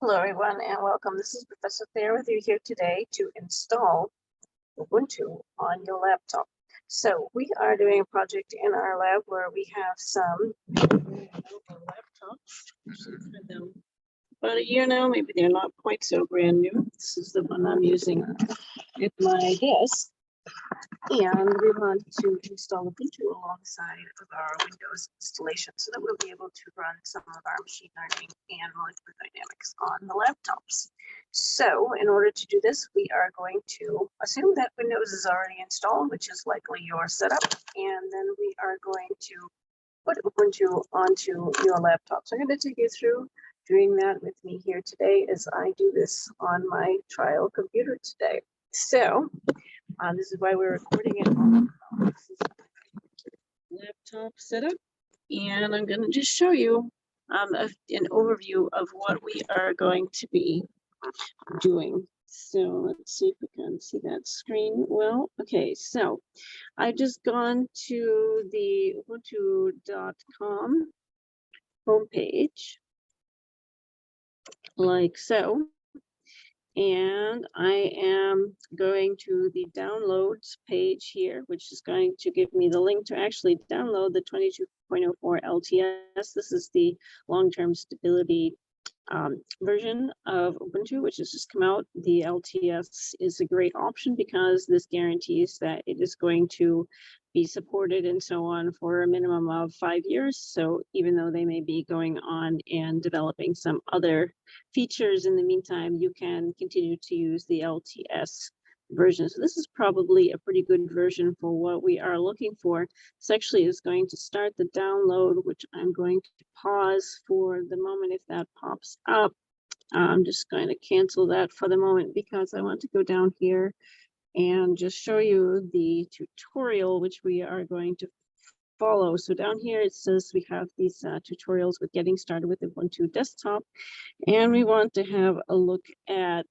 Hello everyone and welcome. This is Professor Thayer with you here today to install Ubuntu on your laptop. So we are doing a project in our lab where we have some laptops. About a year now, maybe they're not quite so brand new. This is the one I'm using at my desk. And we want to install Ubuntu alongside of our Windows installation so that we'll be able to run some of our machine learning and molecular dynamics on the laptops. So in order to do this, we are going to assume that Windows is already installed, which is likely your setup. And then we are going to put Ubuntu onto your laptop. So I'm going to take you through doing that with me here today as I do this on my trial computer today. So this is why we're recording it on laptop setup, and I'm going to just show you an overview of what we are going to be doing. So let's see if we can see that screen well. Okay, so I've just gone to the ubuntu.com homepage, like so. And I am going to the downloads page here, which is going to give me the link to actually download the 22.04 LTS. This is the long-term stability version of Ubuntu, which has just come out. The LTS is a great option because this guarantees that it is going to be supported and so on for a minimum of 5 years. So even though they may be going on and developing some other features in the meantime, you can continue to use the LTS version. So this is probably a pretty good version for what we are looking for. This actually is going to start the download, which I'm going to pause for the moment if that pops up. I'm just going to cancel that for the moment because I want to go down here and just show you the tutorial which we are going to follow. So down here it says we have these tutorials with getting started with Ubuntu desktop, and we want to have a look at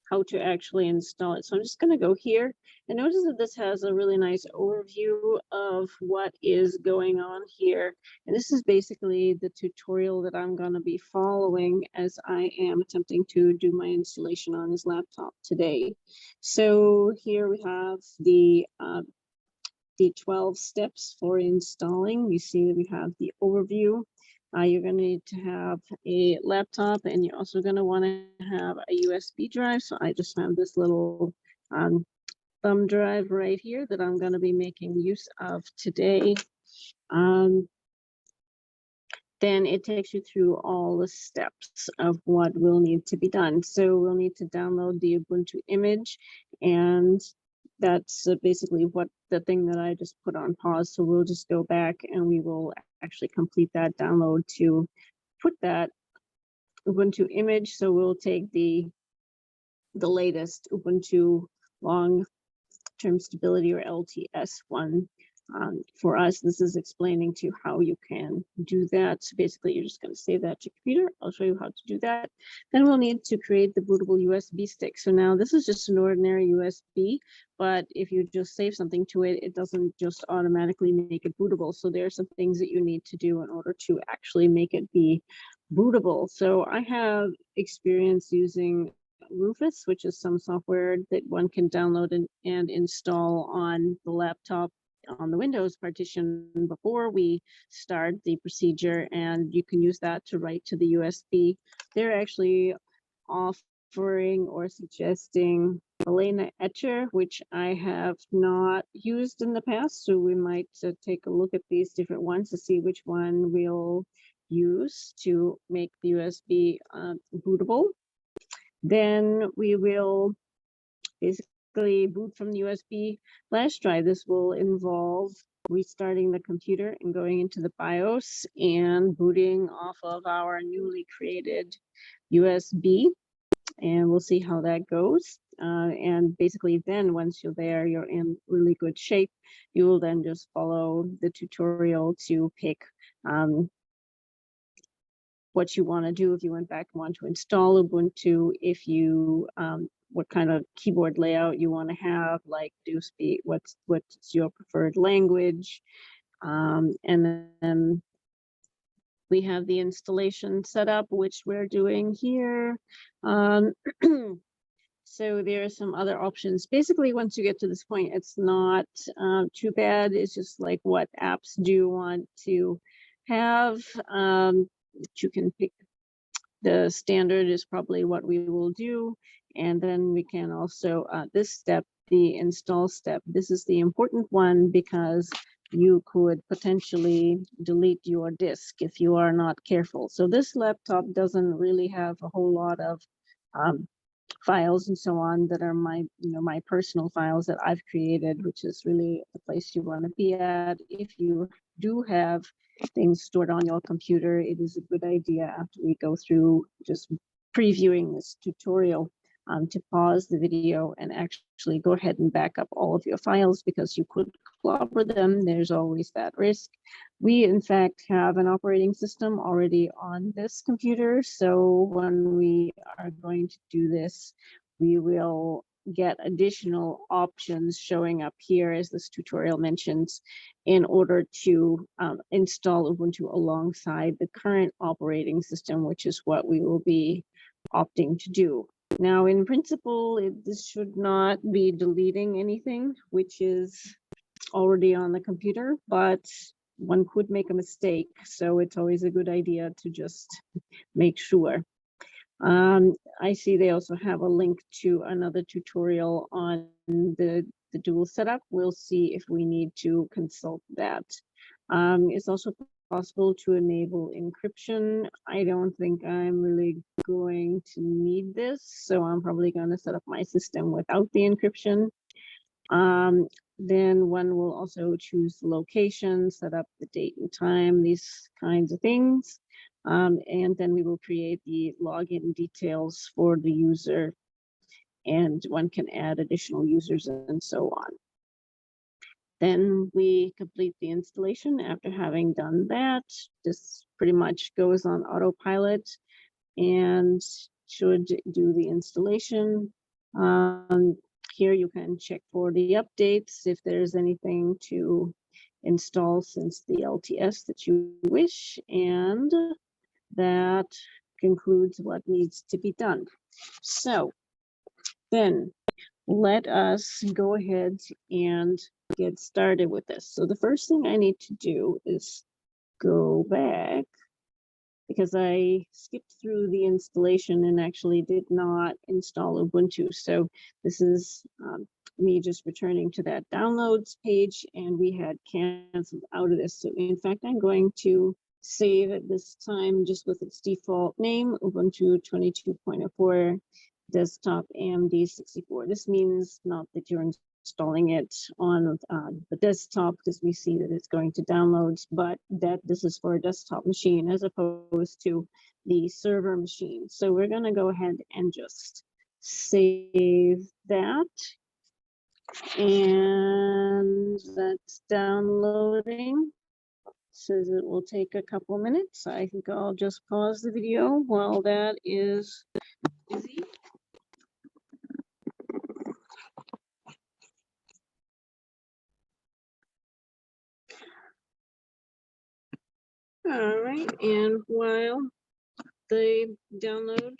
how to actually install it. So I'm just going to go here and notice that this has a really nice overview of what is going on here. And this is basically the tutorial that I'm going to be following as I am attempting to do my installation on this laptop today. So here we have the 12 steps for installing. You see that we have the overview. You're going to need to have a laptop, and you're also going to want to have a USB drive. So I just have this little thumb drive right here that I'm going to be making use of today. Then it takes you through all the steps of what will need to be done. So we'll need to download the Ubuntu image, and that's basically what the thing that I just put on pause. So we'll just go back and we will actually complete that download to put that Ubuntu image. So we'll take the latest Ubuntu long-term stability or LTS one. For us, this is explaining to you how you can do that. So basically, you're just going to save that to your computer. I'll show you how to do that. Then we'll need to create the bootable USB stick. So now this is just an ordinary USB, but if you just save something to it, it doesn't just automatically make it bootable. So there are some things that you need to do in order to actually make it be bootable. So I have experience using Rufus, which is some software that one can download and install on the laptop on the Windows partition before we start the procedure, and you can use that to write to the USB. They're actually offering or suggesting Elena Etcher, which I have not used in the past, so we might take a look at these different ones to see which one we'll use to make the USB bootable. Then we will basically boot from the USB flash drive. This will involve restarting the computer and going into the BIOS and booting off of our newly created USB. And we'll see how that goes. And basically then once you're there, you're in really good shape. You will then just follow the tutorial to pick what you want to do. If you went back and want to install Ubuntu, if you what kind of keyboard layout you want to have, like do speak, what's your preferred language, and then We have the installation setup, which we're doing here. So there are some other options. Basically, once you get to this point, it's not too bad. It's just like, what apps do you want to have? You can pick. The standard is probably what we will do. And then we can also, this step, the install step, this is the important one because you could potentially delete your disk if you are not careful. So this laptop doesn't really have a whole lot of files and so on that are my, my personal files that I've created, which is really the place you want to be at. If you do have things stored on your computer, it is a good idea after we go through just previewing this tutorial to pause the video and actually go ahead and back up all of your files, because you could clobber them. There's always that risk. We, in fact, have an operating system already on this computer. So when we are going to do this, we will get additional options showing up here, as this tutorial mentions, in order to install Ubuntu alongside the current operating system, which is what we will be opting to do. Now, in principle, this should not be deleting anything which is already on the computer, but one could make a mistake. So it's always a good idea to just make sure. I see they also have a link to another tutorial on the dual setup. We'll see if we need to consult that. It's also possible to enable encryption. I don't think I'm really going to need this, so I'm probably going to set up my system without the encryption. Then one will also choose the location, set up the date and time, these kinds of things. And then we will create the login details for the user, and one can add additional users and so on. Then we complete the installation. After having done that, this pretty much goes on autopilot and should do the installation. Here you can check for the updates if there's anything to install since the LTS that you wish, and that concludes what needs to be done. So then let us go ahead and get started with this. So the first thing I need to do is go back, because I skipped through the installation and actually did not install Ubuntu. So this is me just returning to that downloads page, and we had canceled out of this. So in fact, I'm going to save at this time just with its default name, Ubuntu 22.04 desktop AMD64. This means not that you're installing it on the desktop, because we see that it's going to downloads, but that this is for a desktop machine as opposed to the server machine. So we're going to go ahead and just save that. And that's downloading. Says it will take a couple minutes. I think I'll just pause the video while that is busy. All right, and while the download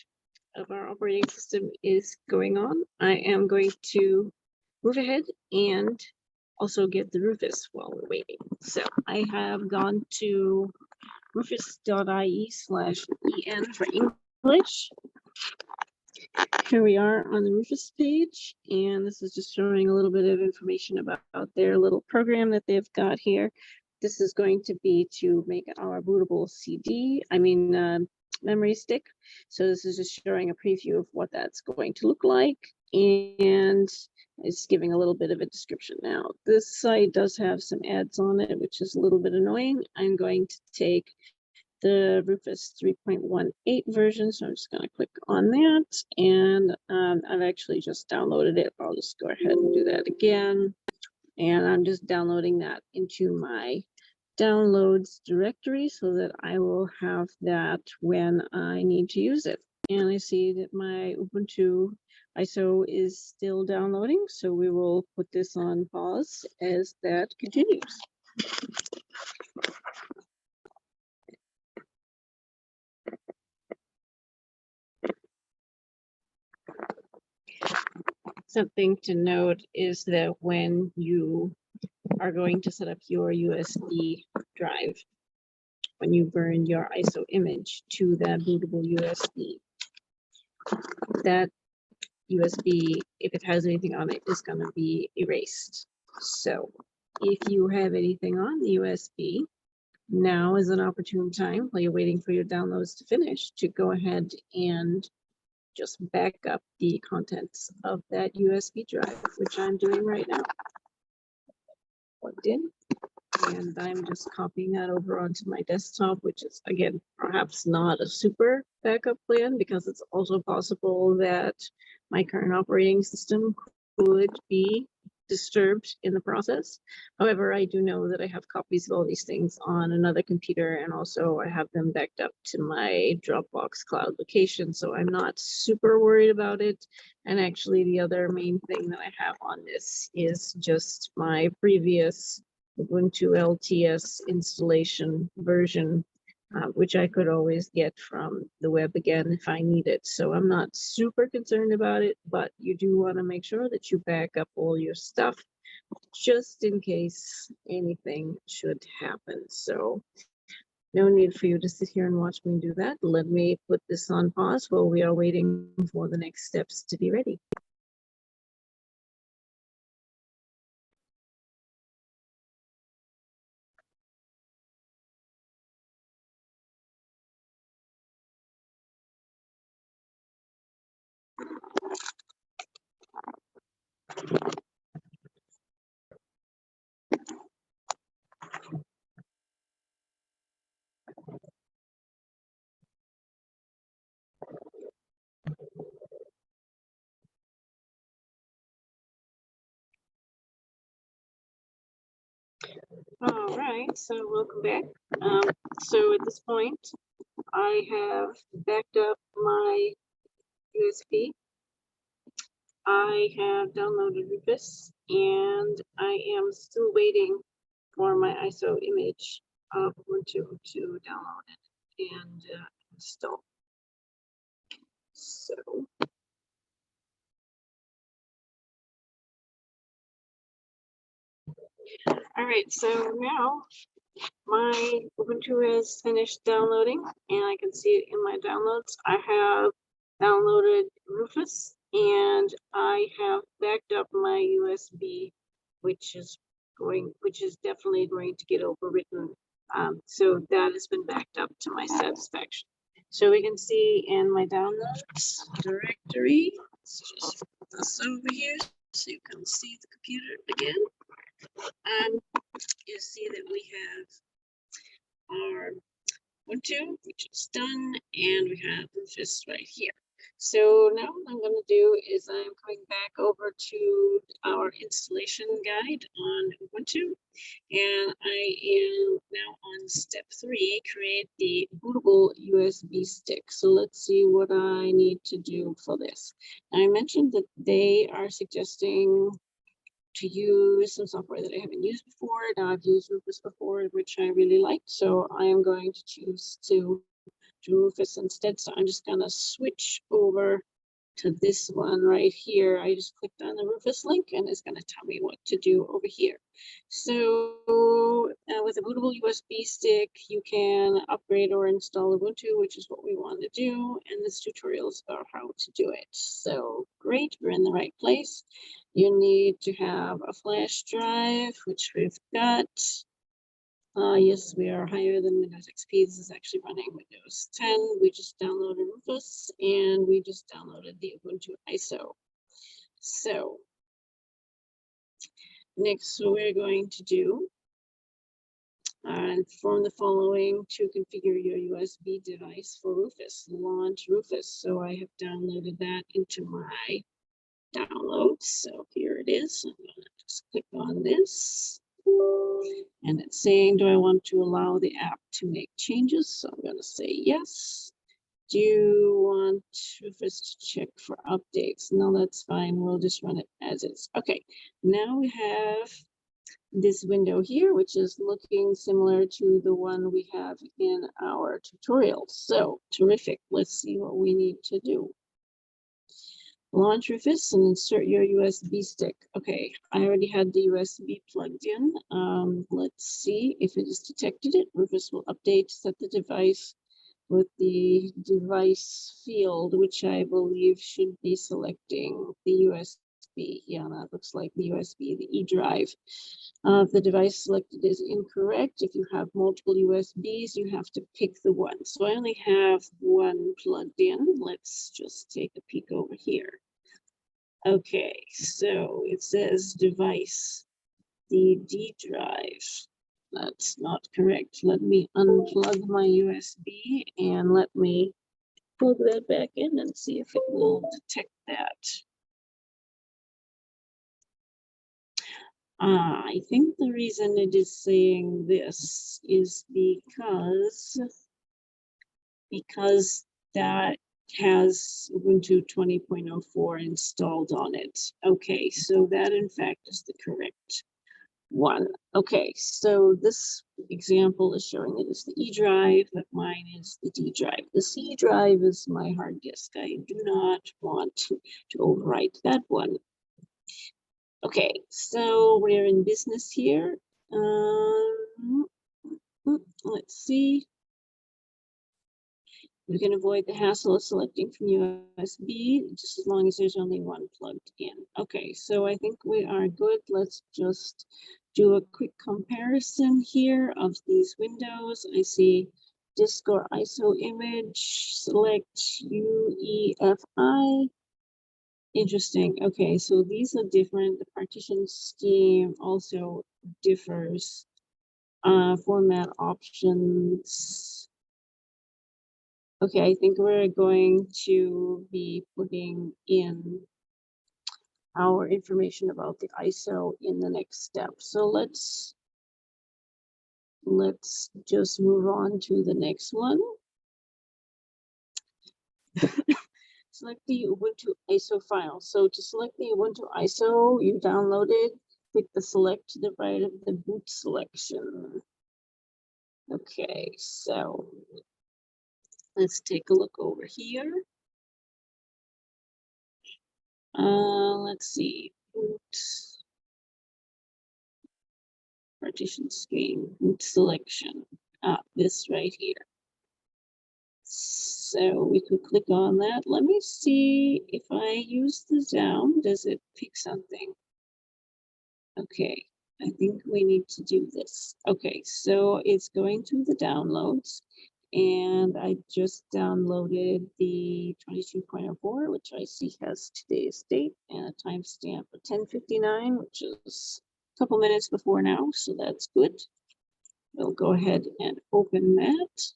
of our operating system is going on, I am going to move ahead and also get the Rufus while we're waiting. So I have gone to rufus.ie/en for English. Here we are on the Rufus page, and this is just showing a little bit of information about their little program that they've got here. This is going to be to make our bootable memory stick. So this is just showing a preview of what that's going to look like, and it's giving a little bit of a description. Now, this site does have some ads on it, which is a little bit annoying. I'm going to take the Rufus 3.18 version, so I'm just going to click on that, and I've actually just downloaded it. I'll just go ahead and do that again, and I'm just downloading that into my downloads directory so that I will have that when I need to use it. And I see that my Ubuntu ISO is still downloading, so we will put this on pause as that continues. Something to note is that when you are going to set up your USB drive, when you burn your ISO image to that bootable USB, that USB, if it has anything on it, is going to be erased. So if you have anything on the USB, now is an opportune time while you're waiting for your downloads to finish to go ahead and just back up the contents of that USB drive, which I'm doing right now. Plugged in, and I'm just copying that over onto my desktop, which is, again, perhaps not a super backup plan, because it's also possible that my current operating system could be disturbed in the process. However, I do know that I have copies of all these things on another computer, and also I have them backed up to my Dropbox cloud location, so I'm not super worried about it. And actually, the other main thing that I have on this is just my previous Ubuntu LTS installation version, which I could always get from the web again if I need it. So I'm not super concerned about it, but you do want to make sure that you back up all your stuff just in case anything should happen. So no need for you to sit here and watch me do that. Let me put this on pause while we are waiting for the next steps to be ready. All right, so welcome back. So at this point, I have backed up my USB. I have downloaded Rufus, and I am still waiting for my ISO image of Ubuntu to download it and install. So all right, so now my Ubuntu has finished downloading, and I can see it in my downloads. I have downloaded Rufus, and I have backed up my USB, which is definitely going to get overwritten. So that has been backed up to my satisfaction. So we can see in my downloads directory, let's just put this over here so you can see the computer again. You see that we have our Ubuntu, which is done, and we have Rufus right here. So now what I'm going to do is I'm coming back over to our installation guide on Ubuntu, and I am now on step 3, create the bootable USB stick. So let's see what I need to do for this. I mentioned that they are suggesting to use some software that I haven't used before. Now I've used Rufus before, which I really liked, so I am going to choose to do Rufus instead. So I'm just gonna switch over to this one right here. I just clicked on the Rufus link, and it's gonna tell me what to do over here. So with a bootable USB stick, you can upgrade or install Ubuntu, which is what we want to do, and this tutorial is about how to do it. So great, we're in the right place. You need to have a flash drive, which we've got. Yes, we are higher than Windows XP. This is actually running Windows 10. We just downloaded Rufus, and we just downloaded the Ubuntu ISO. So next, what we're going to do, perform the following to configure your USB device for Rufus. Launch Rufus. So I have downloaded that into my downloads. So here it is. I'm going to just click on this. And it's saying, do I want to allow the app to make changes? So I'm going to say yes. Do you want Rufus to check for updates? No, that's fine. We'll just run it as is. Okay, now we have this window here, which is looking similar to the one we have in our tutorial. So terrific. Let's see what we need to do. Launch Rufus and insert your USB stick. Okay, I already had the USB plugged in. Let's see if it has detected it. Rufus will update, set the device with the device field, which I believe should be selecting the USB. Yeah, that looks like the USB, the E drive. If the device selected is incorrect, if you have multiple USBs, you have to pick the one. So I only have one plugged in. Let's just take a peek over here. Okay, so it says device, the D drive. That's not correct. Let me unplug my USB and let me plug that back in and see if it will detect that. I think the reason it is saying this is because that has Ubuntu 20.04 installed on it. Okay, so that in fact is the correct one. Okay, so this example is showing it is the E drive, but mine is the D drive. The C drive is my hard disk. I do not want to overwrite that one. Okay, so we're in business here. Let's see. You can avoid the hassle of selecting from USB just as long as there's only one plugged in. Okay, so I think we are good. Let's just do a quick comparison here of these windows. I see disk or ISO image, select UEFI. Interesting. Okay, so these are different. The partition scheme also differs. Format options. Okay, I think we're going to be putting in our information about the ISO in the next step. So let's just move on to the next one. Select the Ubuntu ISO file. So to select the Ubuntu ISO you downloaded, click the select to the right of the boot selection. Okay, so let's take a look over here. Let's see, boot partition scheme, boot selection. This right here. So we could click on that. Let me see if I use the down, does it pick something? Okay, I think we need to do this. Okay, so it's going to the downloads. And I just downloaded the 22.04, which I see has today's date and a timestamp of 10:59, which is a couple minutes before now, so that's good. We'll go ahead and open that.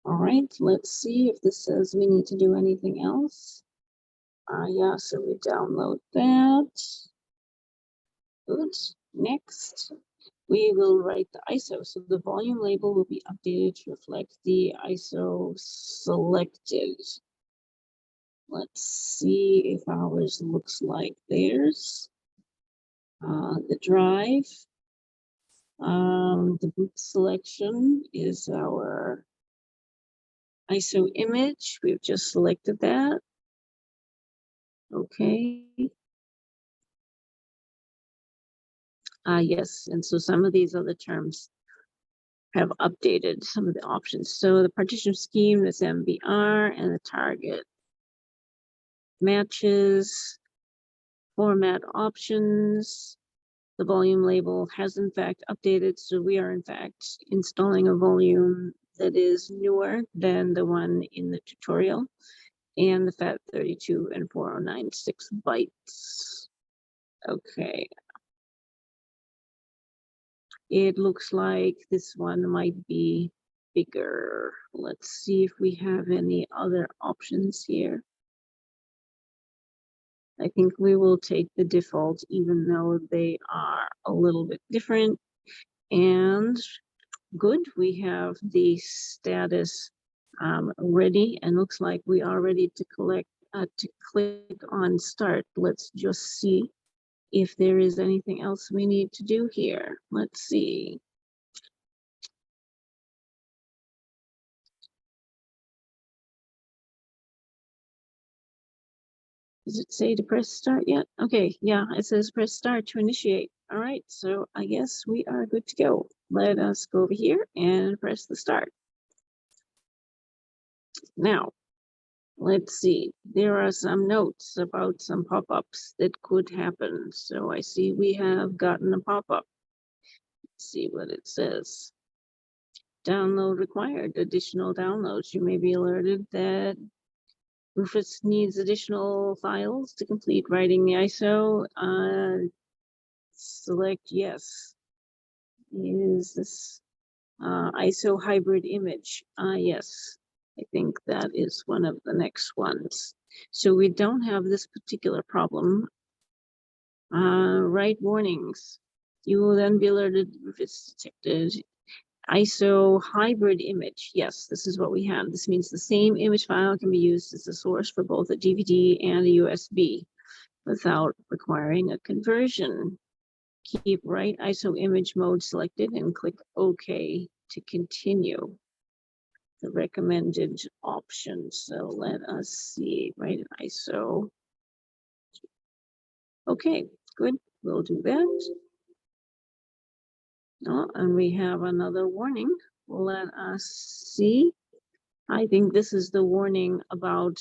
All right, let's see if this says we need to do anything else. Yeah, so we download that. Good. Next, we will write the ISO. So the volume label will be updated to reflect the ISO selected. Let's see if ours looks like theirs. The drive, the boot selection is our ISO image. We've just selected that. Okay. Yes, and so some of these other terms have updated some of the options. So the partition scheme is MBR and the target matches, format options. The volume label has in fact updated, so we are in fact installing a volume that is newer than the one in the tutorial, and the FAT32 and 4096 bytes. Okay. It looks like this one might be bigger. Let's see if we have any other options here. I think we will take the default, even though they are a little bit different. And good, we have the status ready, and looks like we are ready to to click on start. Let's just see if there is anything else we need to do here. Let's see. Does it say to press start yet? Okay, yeah, it says press start to initiate. All right, so I guess we are good to go. Let us go over here and press the start. Now, let's see, there are some notes about some pop-ups that could happen. So I see we have gotten a pop-up. Let's see what it says. Download required, additional downloads. You may be alerted that Rufus needs additional files to complete writing the ISO. Select yes. Is this ISO hybrid image? Yes, I think that is one of the next ones. So we don't have this particular problem. Write warnings. You will then be alerted if it's detected. ISO hybrid image. Yes, this is what we have. This means the same image file can be used as a source for both a DVD and a USB without requiring a conversion. Keep right ISO image mode selected and click OK to continue the recommended options. So let us see, right ISO. Okay, good. We'll do that. Oh, and we have another warning. Let us see. I think this is the warning about,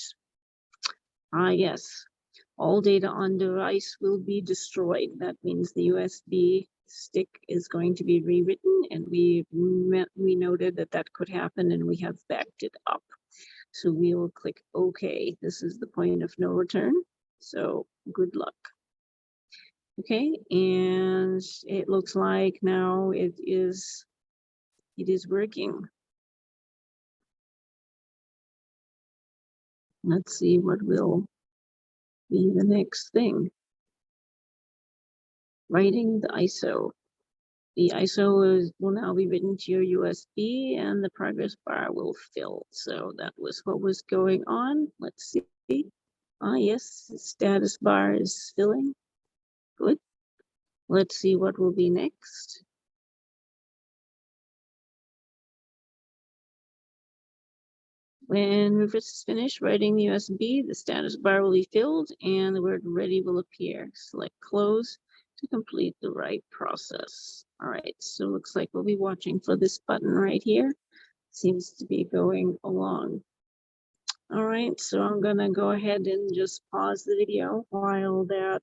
yes, all data on device will be destroyed. That means the USB stick is going to be rewritten, and we noted that that could happen, and we have backed it up. So we will click OK. This is the point of no return. So good luck. Okay, and it looks like now it is working. Let's see what will be the next thing. Writing the ISO. The ISO will now be written to your USB and the progress bar will fill. So that was what was going on. Let's see. Yes, the status bar is filling. Good. Let's see what will be next. When Rufus is finished writing the USB, the status bar will be filled and the word ready will appear. Select close to complete the write process. All right, so looks like we'll be watching for this button right here. Seems to be going along. All right, so I'm gonna go ahead and just pause the video while that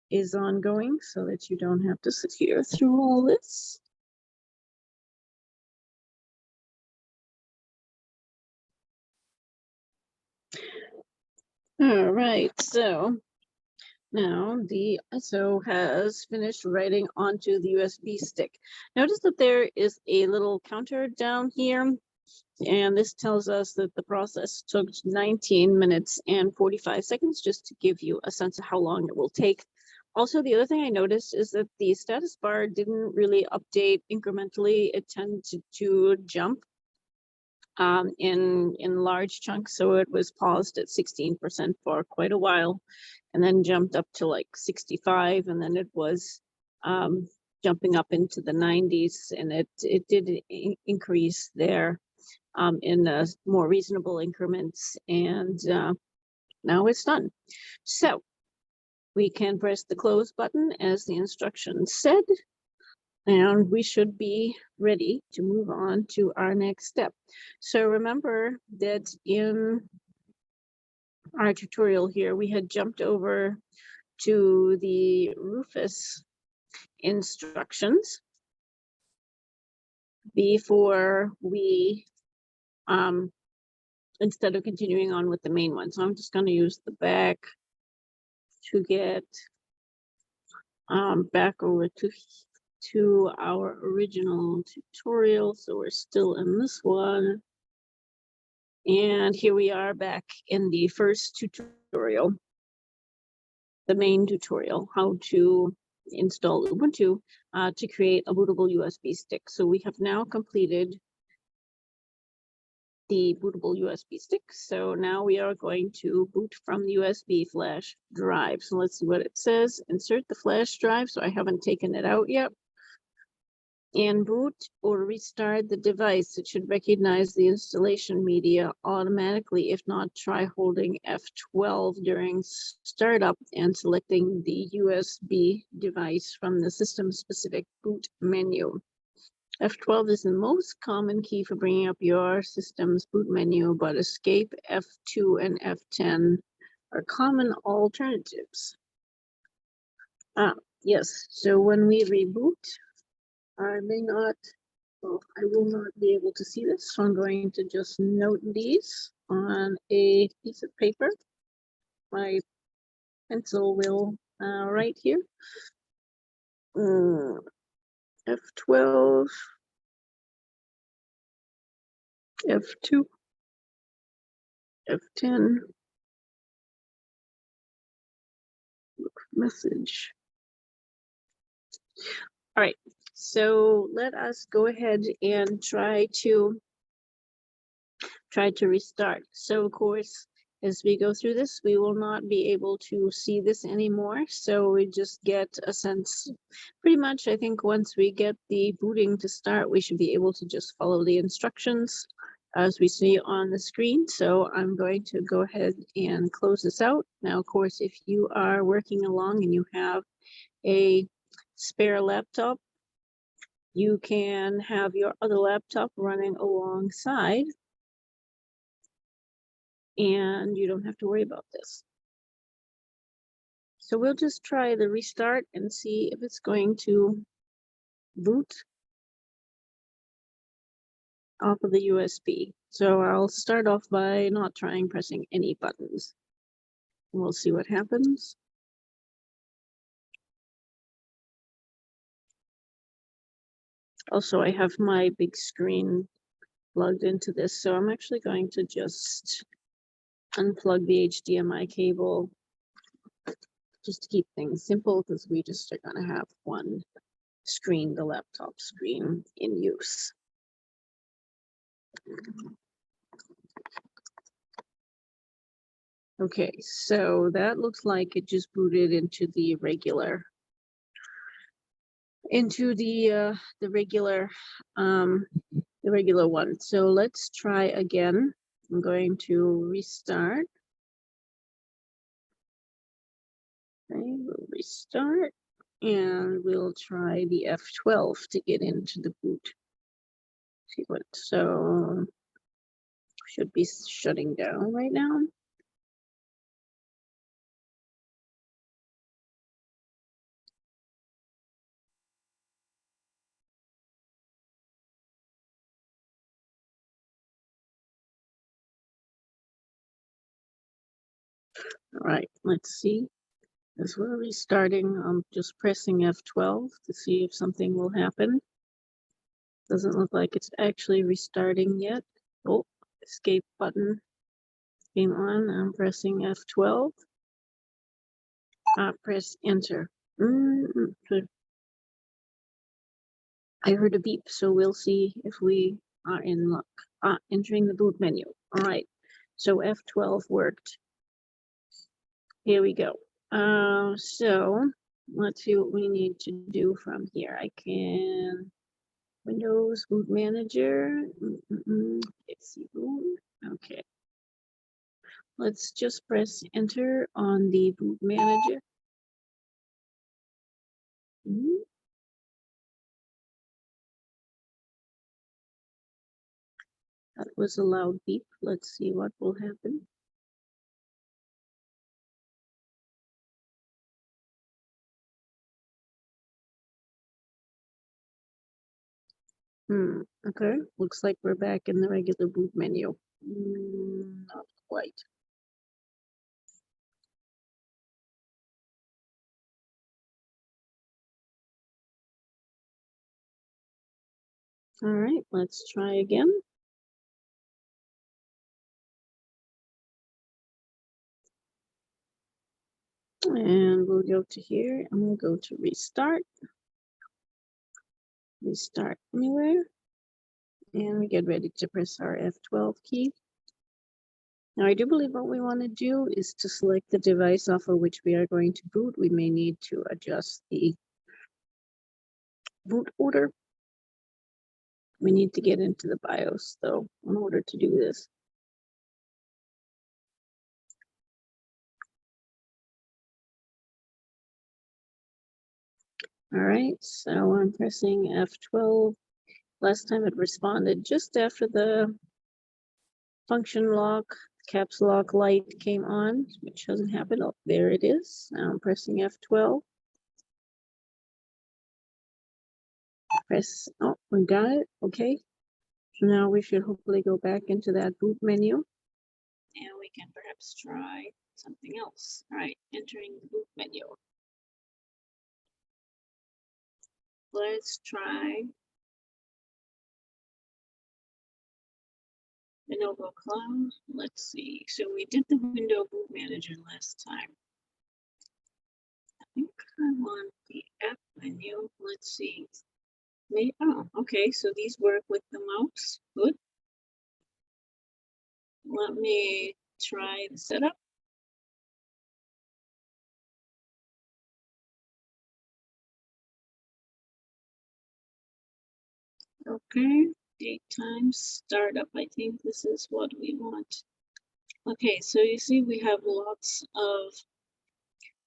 is ongoing so that you don't have to sit here through all this. All right, so now the ISO has finished writing onto the USB stick. Notice that there is a little counter down here, and this tells us that the process took 19 minutes and 45 seconds, just to give you a sense of how long it will take. Also, the other thing I noticed is that the status bar didn't really update incrementally. It tended to jump in large chunks. So it was paused at 16% for quite a while and then jumped up to like 65. And then it was jumping up into the 90s, and it did increase there in more reasonable increments. And now it's done. So we can press the close button as the instructions said, and we should be ready to move on to our next step. So remember that in our tutorial here, we had jumped over to the Rufus instructions before we, instead of continuing on with the main one. So I'm just going to use the back to get back over to our original tutorial. So we're still in this one. And here we are back in the first tutorial, the main tutorial, how to install Ubuntu to create a bootable USB stick. So we have now completed the bootable USB stick. So now we are going to boot from the USB flash drive. So let's see what it says. Insert the flash drive. So I haven't taken it out yet. and boot or restart the device. It should recognize the installation media automatically. If not, try holding F12 during startup and selecting the USB device from the system-specific boot menu. F12 is the most common key for bringing up your system's boot menu, but Escape, F2, and F10 are common alternatives. Yes, so when we reboot, I will not be able to see this, so I'm going to just note these on a piece of paper. My pencil will write here. F12, F2, F10, message. All right, so let us go ahead and try to restart. So of course, as we go through this, we will not be able to see this anymore. So we just get a sense, pretty much, I think once we get the booting to start, we should be able to just follow the instructions as we see on the screen. So I'm going to go ahead and close this out. Now, of course, if you are working along and you have a spare laptop, you can have your other laptop running alongside, and you don't have to worry about this. So we'll just try the restart and see if it's going to boot off of the USB. So I'll start off by not pressing any buttons. We'll see what happens. Also, I have my big screen plugged into this, so I'm actually going to just unplug the HDMI cable just to keep things simple, because we just are going to have one screen, the laptop screen, in use. Okay, so that looks like it just booted into the regular regular one. So let's try again. I'm going to restart. Okay, we'll restart and we'll try the F12 to get into the boot. See what, so should be shutting down right now. All right, let's see. As we're restarting, I'm just pressing F12 to see if something will happen. Doesn't look like it's actually restarting yet. Oh, escape button came on. I'm pressing F12. Press enter. I heard a beep, so we'll see if we are in luck. Entering the boot menu. All right, so F12 worked. Here we go. So let's see what we need to do from here. I can Windows Boot Manager. Okay. Let's just press enter on the boot manager. That was a loud beep. Let's see what will happen. Okay, looks like we're back in the regular boot menu. Not quite. All right, let's try again. And we'll go to here and we'll go to restart. Restart anywhere. And we get ready to press our F12 key. Now, I do believe what we want to do is to select the device off of which we are going to boot. We may need to adjust the boot order. We need to get into the BIOS though in order to do this. All right, so I'm pressing F12. Last time it responded just after the function lock, caps lock light came on, which hasn't happened. Oh, there it is. Now I'm pressing F12. Press, oh, we got it. Okay. So now we should hopefully go back into that boot menu. And we can perhaps try something else. All right, entering the boot menu. Let's try Lenovo Cloud. Let's see. So we did the window boot manager last time. I think I want the app menu. Let's see. Maybe, oh, okay. So these work with the mouse. Good. Let me try the setup. Okay. Date time startup. I think this is what we want. Okay, so you see we have lots of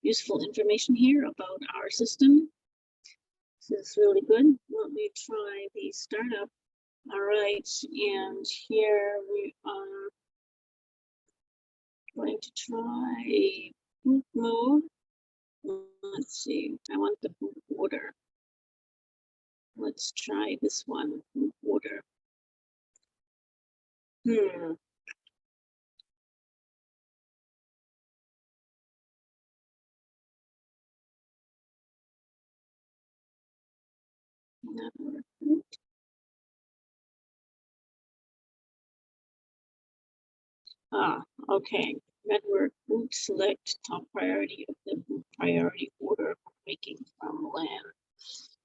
useful information here about our system. This is really good. Let me try the startup. All right, and here we are going to try boot mode. Let's see, I want the boot order. Let's try this one, boot order. Network boot. Ah, okay. Network boot, select top priority of the boot priority order making from LAN.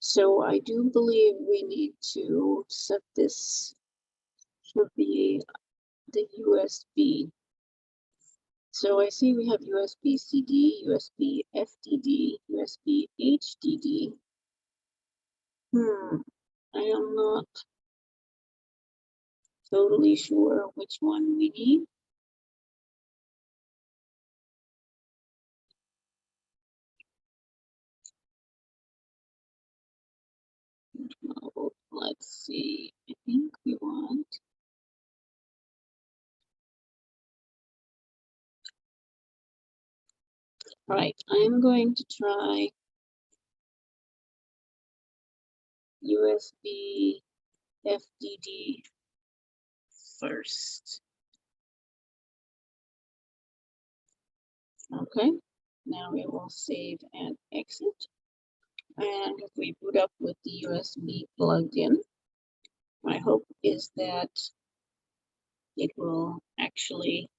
So I do believe we need to set this to be the USB. So I see we have USB CD, USB FDD, USB HDD. I am not totally sure which one we need. Oh, let's see. I think we want. All right, I'm going to try USB FDD first. Okay, now we will save and exit. And if we boot up with the USB plugged in, my hope is that it will actually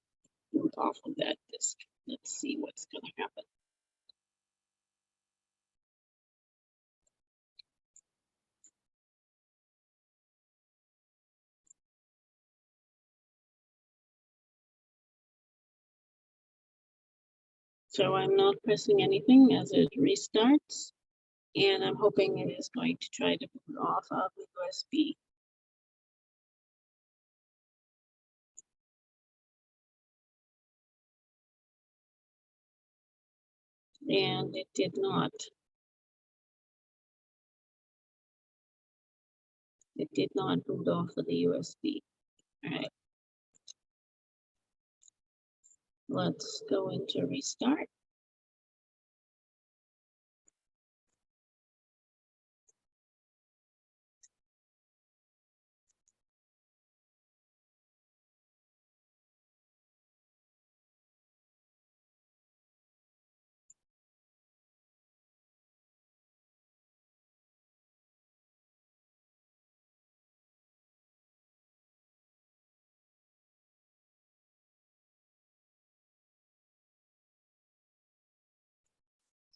boot off of that disk. Let's see what's going to happen. So I'm not pressing anything as it restarts, and I'm hoping it is going to try to boot off of the USB. And it did not. It did not boot off of the USB. All right. Let's go into restart.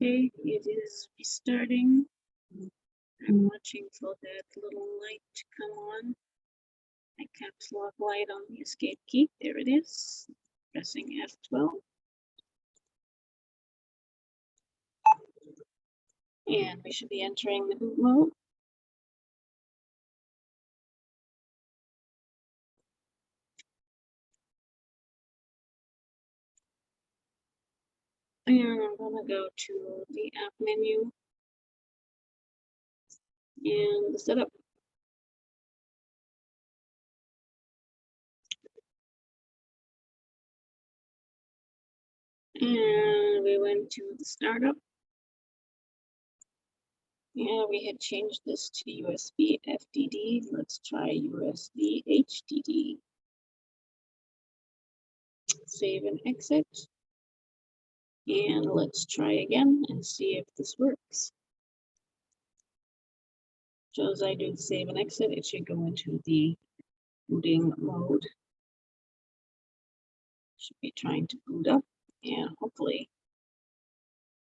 Okay, it is restarting. I'm watching for that little light to come on. My caps lock light on the escape key. There it is. Pressing F12. And we should be entering the boot mode. And I'm gonna go to the app menu and the setup. And we went to the startup. Yeah, we had changed this to USB FDD. Let's try USB HDD. Save and exit. And let's try again and see if this works. So as I do the save and exit, it should go into the booting mode. Should be trying to boot up, and hopefully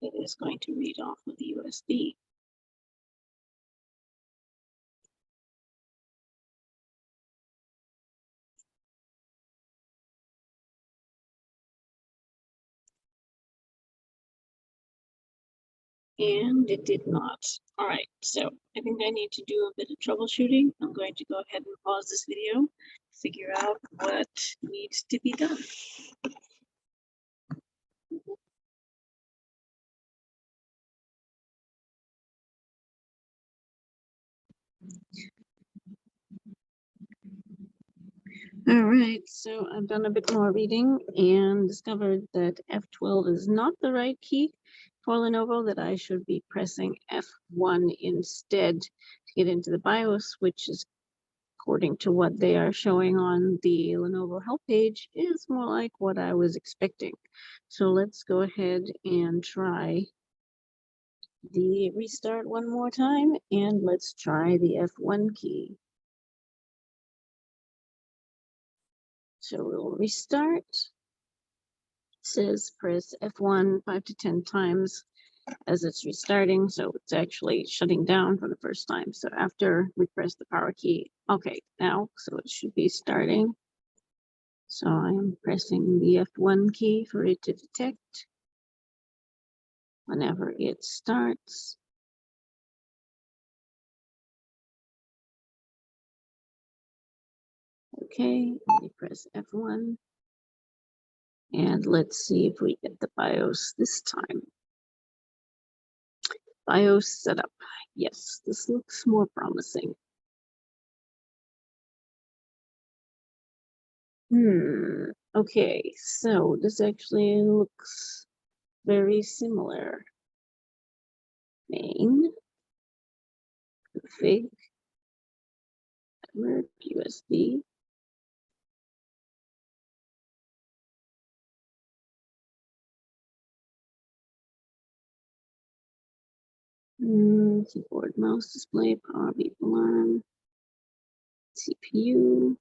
it is going to read off with the USB. And it did not. All right, so I think I need to do a bit of troubleshooting. I'm going to go ahead and pause this video, figure out what needs to be done. All right, so I've done a bit more reading and discovered that F12 is not the right key for Lenovo, that I should be pressing F1 instead to get into the BIOS, which is, according to what they are showing on the Lenovo help page, is more like what I was expecting. So let's go ahead and try the restart one more time, and let's try the F1 key. So we'll restart. It says press F1 5 to 10 times as it's restarting, so it's actually shutting down for the first time. So after we press the power key, okay, now, so it should be starting. So I'm pressing the F1 key for it to detect whenever it starts. Okay, we press F1. And let's see if we get the BIOS this time. BIOS setup. Yes, this looks more promising. Okay, so this actually looks very similar. Main, config, network, USB. Keyboard, mouse, display, power beep alarm, CPU.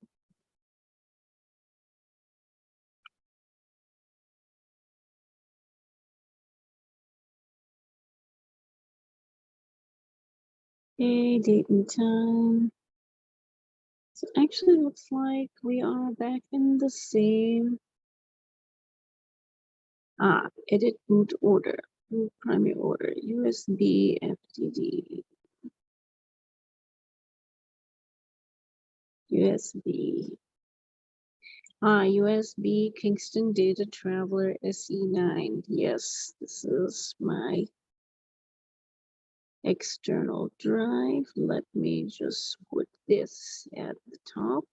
Okay, date and time. So it actually looks like we are back in the same. Edit boot order, boot primary order, USB FDD, USB. USB Kingston Data Traveler SE9. Yes, this is my external drive. Let me just put this at the top.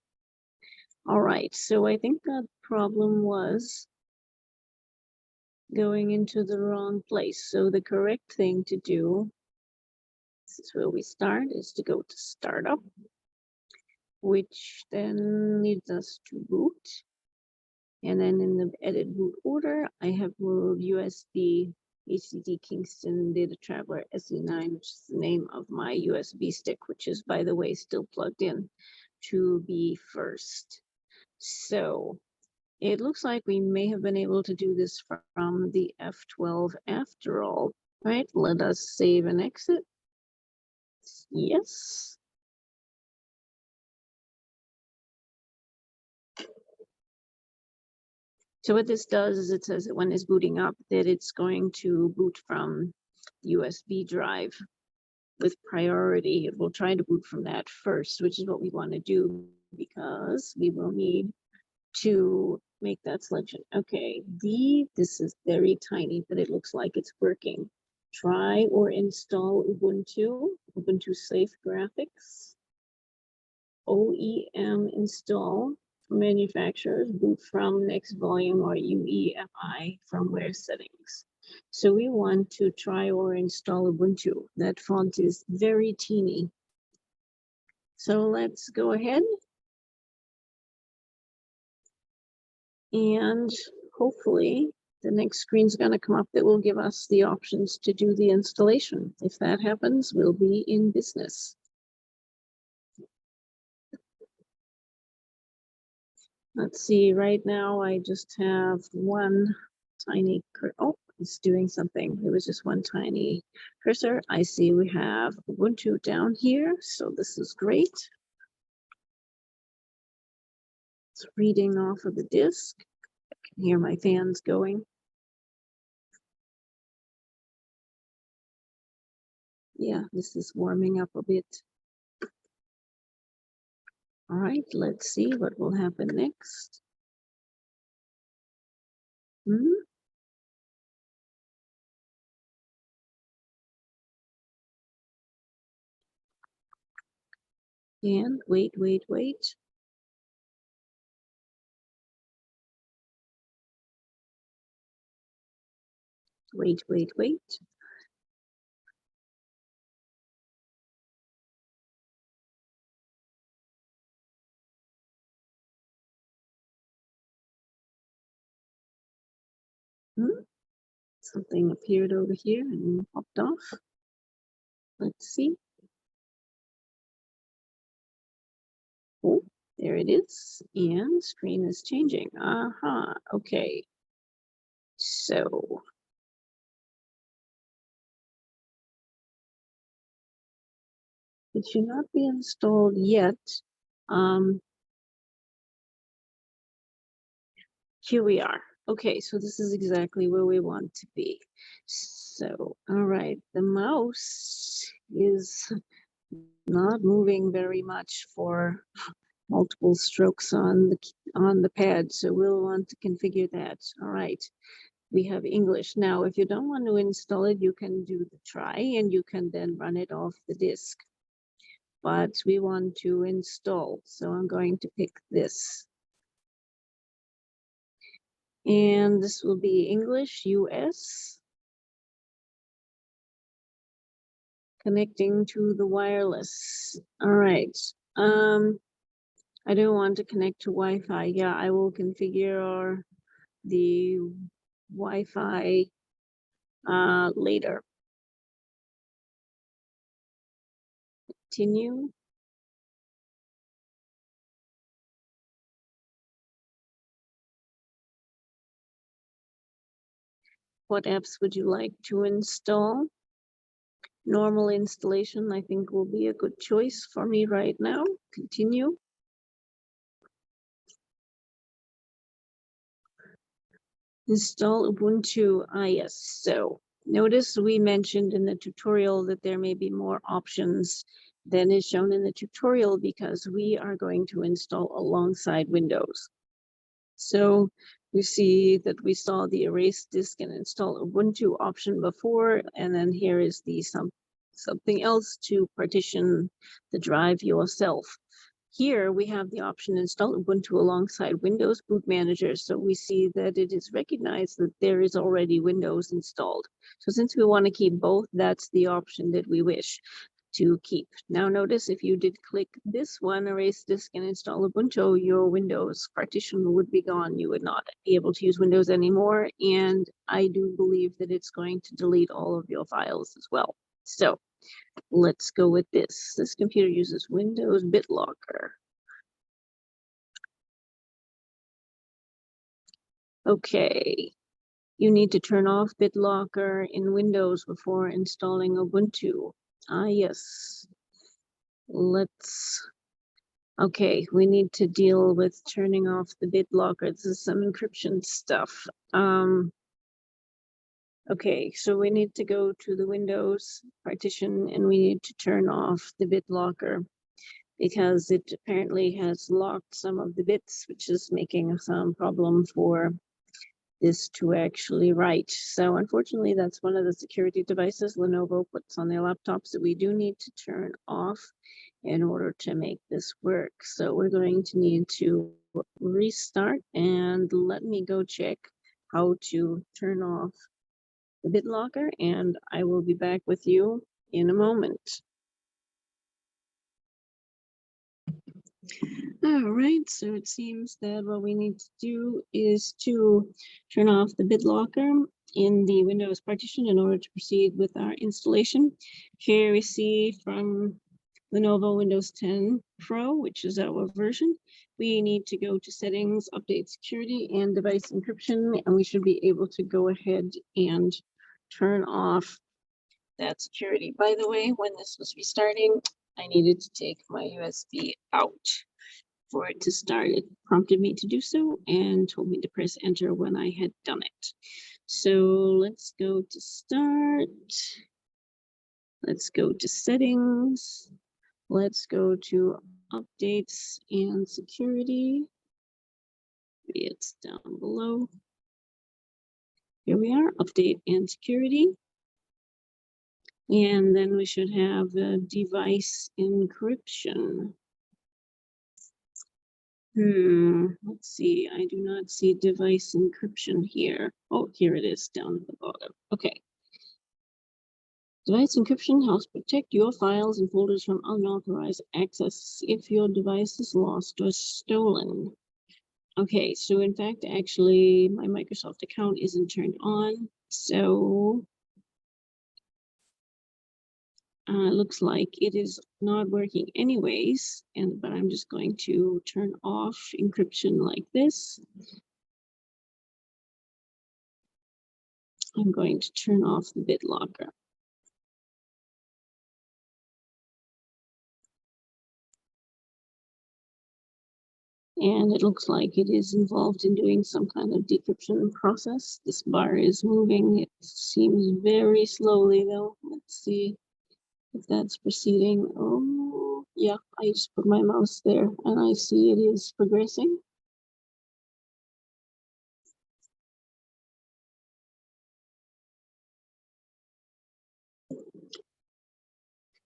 All right, so I think the problem was going into the wrong place. So the correct thing to do, this is where we start, is to go to Startup, which then leads us to boot. And then in the edit boot order, I have moved USB HDD Kingston Data Traveler SE9, which is the name of my USB stick, which is, by the way, still plugged in, to be first. So it looks like we may have been able to do this from the F12 after all. All right, let us save and exit. Yes. So what this does is it says that when it's booting up, that it's going to boot from USB drive with priority. It will try to boot from that first, which is what we want to do, because we will need to make that selection. Okay, this is very tiny, but it looks like it's working. Try or install Ubuntu Safe Graphics. OEM install manufacturers, boot from next volume or UEFI firmware settings. So we want to try or install Ubuntu. That font is very teeny. So let's go ahead. And hopefully the next screen is going to come up that will give us the options to do the installation. If that happens, we'll be in business. Let's see, right now I just have one tiny, oh, it's doing something. It was just one tiny cursor. I see we have Ubuntu down here, so this is great. It's reading off of the disk. I can hear my fans going. Yeah, this is warming up a bit. All right, let's see what will happen next. And wait. Wait. Something appeared over here and popped off. Let's see. Oh, there it is. And screen is changing. Aha, okay. So it should not be installed yet. Here we are. Okay, so this is exactly where we want to be. So, all right, the mouse is not moving very much for multiple strokes on the pad, so we'll want to configure that. All right, we have English. Now, if you don't want to install it, you can do the try and you can then run it off the disk. But we want to install, so I'm going to pick this. And this will be English US. Connecting to the wireless. All right. I don't want to connect to Wi-Fi. Yeah, I will configure the Wi-Fi later. Continue. What apps would you like to install? Normal installation, I think, will be a good choice for me right now. Continue. Install Ubuntu. Yes. So notice we mentioned in the tutorial that there may be more options than is shown in the tutorial because we are going to install alongside Windows. So we see that we saw the erase disk and install Ubuntu option before, and then here is the something else to partition the drive yourself. Here we have the option install Ubuntu alongside Windows Boot Manager. So we see that it is recognized that there is already Windows installed. So since we want to keep both, that's the option that we wish to keep. Now notice if you did click this one, erase disk and install Ubuntu, your Windows partition would be gone. You would not be able to use Windows anymore. And I do believe that it's going to delete all of your files as well. So let's go with this. This computer uses Windows BitLocker. Okay. You need to turn off BitLocker in Windows before installing Ubuntu. Yes. Okay, we need to deal with turning off the BitLocker. This is some encryption stuff. Okay, so we need to go to the Windows partition and we need to turn off the BitLocker. because it apparently has locked some of the bits, which is making some problem for this to actually write. So unfortunately, that's one of the security devices Lenovo puts on their laptops that we do need to turn off in order to make this work. So we're going to need to restart, and let me go check how to turn off the BitLocker, and I will be back with you in a moment. All right, so it seems that what we need to do is to turn off the BitLocker in the Windows partition in order to proceed with our installation. Here we see from Lenovo Windows 10 Pro, which is our version, we need to go to Settings, Update Security, and Device Encryption, and we should be able to go ahead and turn off that security. By the way, when this was restarting, I needed to take my USB out for it to start. It prompted me to do so and told me to press enter when I had done it. So let's go to start. Let's go to settings. Let's go to updates and security. It's down below. Here we are, update and security. And then we should have the device encryption. Let's see. I do not see device encryption here. Oh, here it is down at the bottom. Okay. Device encryption helps protect your files and folders from unauthorized access if your device is lost or stolen. Okay, so in fact, actually, my Microsoft account isn't turned on, so it looks like it is not working anyways, but I'm just going to turn off encryption like this. I'm going to turn off the BitLocker. And it looks like it is involved in doing some kind of decryption process. This bar is moving. It seems very slowly though. Let's see if that's proceeding. Oh, yeah, I just put my mouse there and I see it is progressing.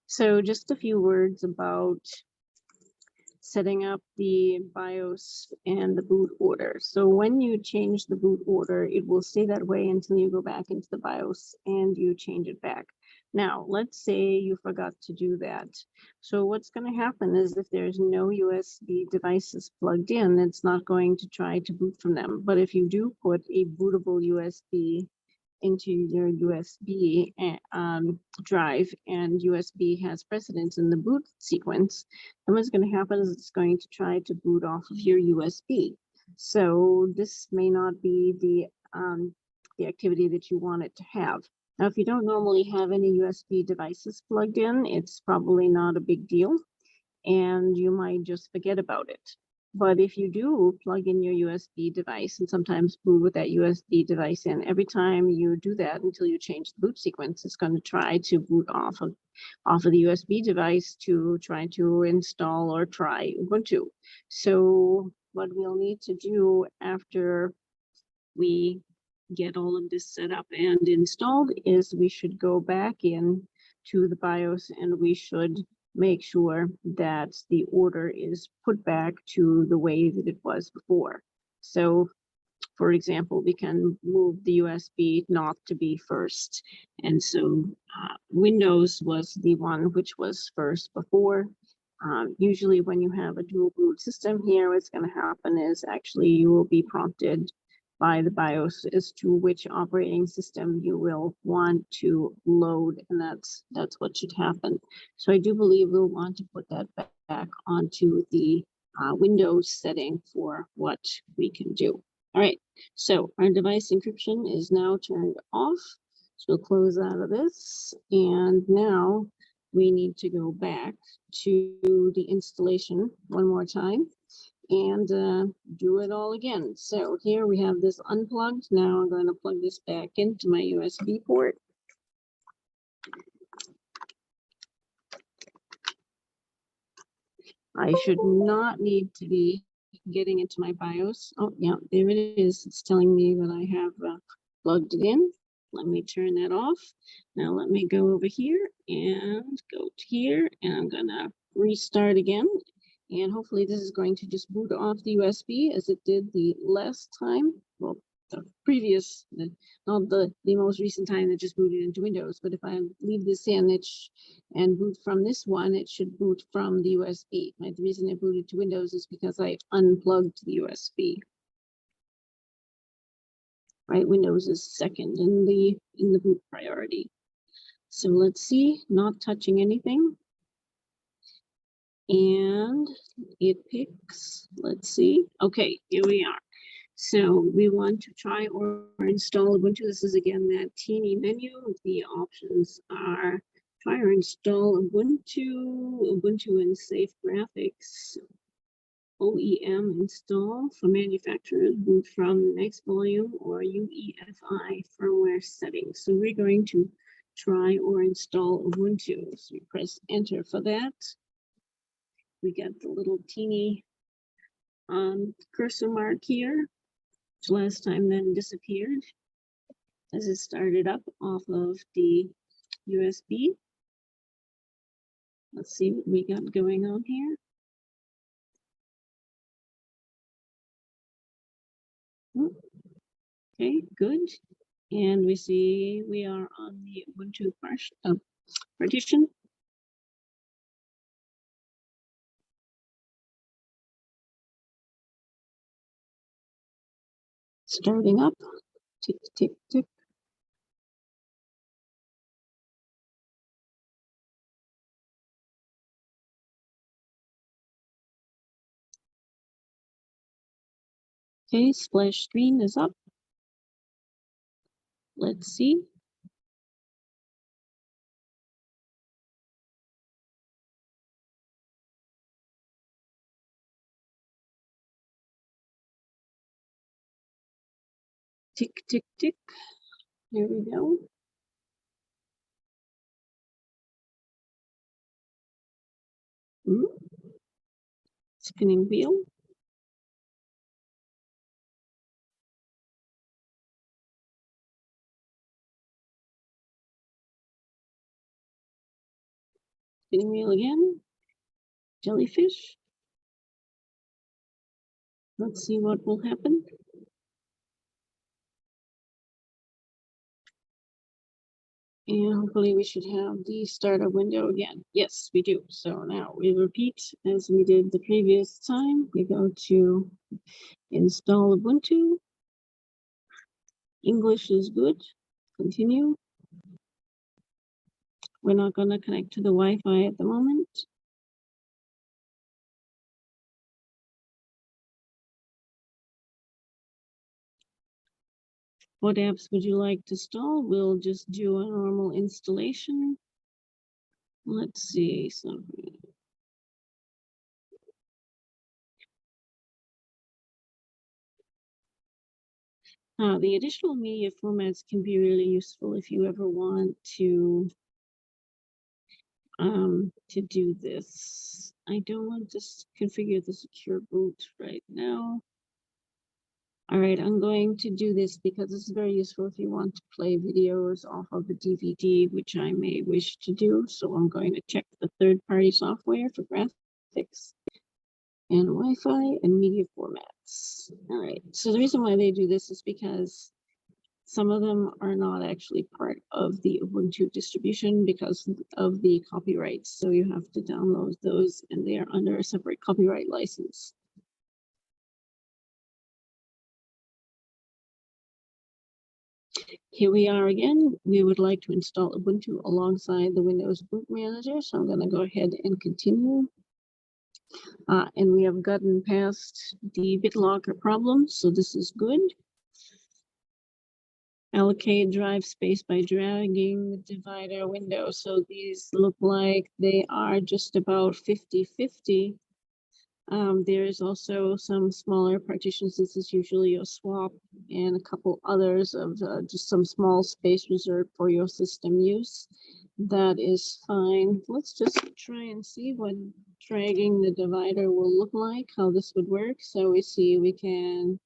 So just a few words about setting up the BIOS and the boot order. So when you change the boot order, it will stay that way until you go back into the BIOS and you change it back. Now, let's say you forgot to do that. So what's going to happen is if there's no USB devices plugged in, it's not going to try to boot from them. But if you do put a bootable USB into your USB drive, and USB has precedence in the boot sequence, then what's going to happen is it's going to try to boot off of your USB. So this may not be the activity that you want it to have. Now, if you don't normally have any USB devices plugged in, it's probably not a big deal, and you might just forget about it. But if you do plug in your USB device and sometimes boot with that USB device in, every time you do that until you change the boot sequence, it's going to try to boot off of the USB device to try to install or try Ubuntu. So what we'll need to do after we get all of this set up and installed is we should go back in to the BIOS and we should make sure that the order is put back to the way that it was before. So, for example, we can move the USB not to be first. And so Windows was the one which was first before. Usually when you have a dual boot system here, what's going to happen is actually you will be prompted by the BIOS as to which operating system you will want to load, and that's what should happen. So I do believe we'll want to put that back onto the Windows setting for what we can do. All right, so our device encryption is now turned off. So we'll close out of this, and now we need to go back to the installation one more time and do it all again. So here we have this unplugged. Now I'm going to plug this back into my USB port. I should not need to be getting into my BIOS. Oh, yeah, there it is. It's telling me that I have plugged it in. Let me turn that off. Now let me go over here and go to here, and I'm gonna restart again. And hopefully this is going to just boot off the USB as it did the last time. Well, the previous, not the most recent time that just booted into Windows. But if I leave this in and boot from this one, it should boot from the USB. Right? The reason it booted to Windows is because I unplugged the USB. Right, Windows is second in the boot priority. So let's see, not touching anything. And it picks, let's see. Okay, here we are. So we want to try or install Ubuntu. This is again that teeny menu. The options are try or install Ubuntu and safe graphics, OEM install for manufacturers, boot from next volume or UEFI firmware settings. So we're going to try or install Ubuntu. So we press enter for that. We get the little teeny cursor mark here, which last time then disappeared as it started up off of the USB. Let's see what we got going on here. Okay, good. And we see we are on the Ubuntu partition. Starting up, tick, tick, tick. Okay, splash screen is up. Let's see. Tick, tick, tick. Here we go. Spinning wheel. Spinning wheel again. Jellyfish. Let's see what will happen. And hopefully we should have the startup window again. Yes, we do. So now we repeat as we did the previous time. We go to install Ubuntu. English is good. Continue. We're not going to connect to the Wi-Fi at the moment. What apps would you like to install? We'll just do a normal installation. Let's see. So the additional media formats can be really useful if you ever want to do this. I don't want to configure the secure boot right now. All right, I'm going to do this because this is very useful if you want to play videos off of a DVD, which I may wish to do. So I'm going to check the third-party software for graphics and Wi-Fi and media formats. All right, so the reason why they do this is because some of them are not actually part of the Ubuntu distribution because of the copyrights. So you have to download those and they are under a separate copyright license. Here we are again. We would like to install Ubuntu alongside the Windows Boot Manager. So I'm going to go ahead and continue. And we have gotten past the BitLocker problem. So this is good. Allocate drive space by dragging the divider window. So these look like they are just about 50-50. There is also some smaller partitions. This is usually a swap and a couple others of just some small space reserved for your system use. That is fine. Let's just try and see what dragging the divider will look like, how this would work. So we see we can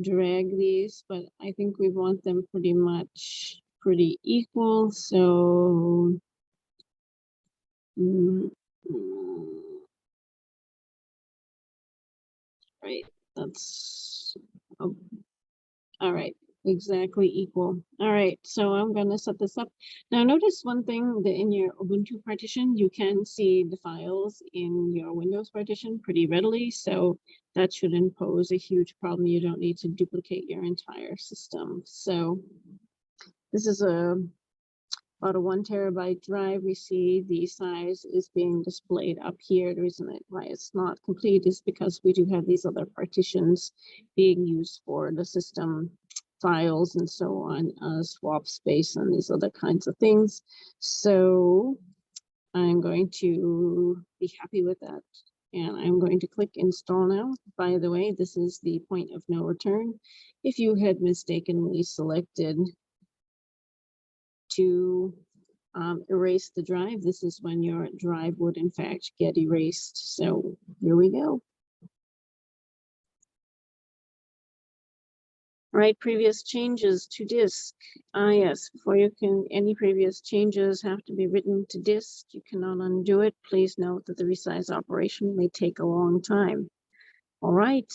drag these, but I think we want them pretty equal. So right, that's oh, all right, exactly equal. All right, so I'm gonna set this up. Now notice one thing, that in your Ubuntu partition, you can see the files in your Windows partition pretty readily. So that shouldn't pose a huge problem. You don't need to duplicate your entire system. So this is about a 1 terabyte drive. We see the size is being displayed up here. The reason why it's not complete is because we do have these other partitions being used for the system files and so on, swap space and these other kinds of things. So I'm going to be happy with that. And I'm going to click install now. By the way, this is the point of no return. If you had mistakenly selected to erase the drive, this is when your drive would in fact get erased. So here we go. All right, previous changes to disk. Yes, before you can, any previous changes have to be written to disk. You cannot undo it. Please note that the resize operation may take a long time. All right.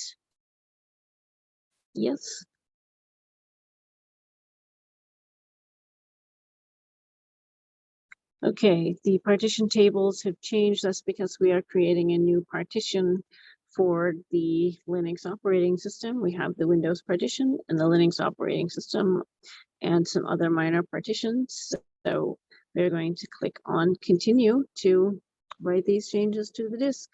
Yes. Okay, the partition tables have changed. That's because we are creating a new partition for the Linux operating system. We have the Windows partition and the Linux operating system and some other minor partitions. So we're going to click on continue to write these changes to the disk.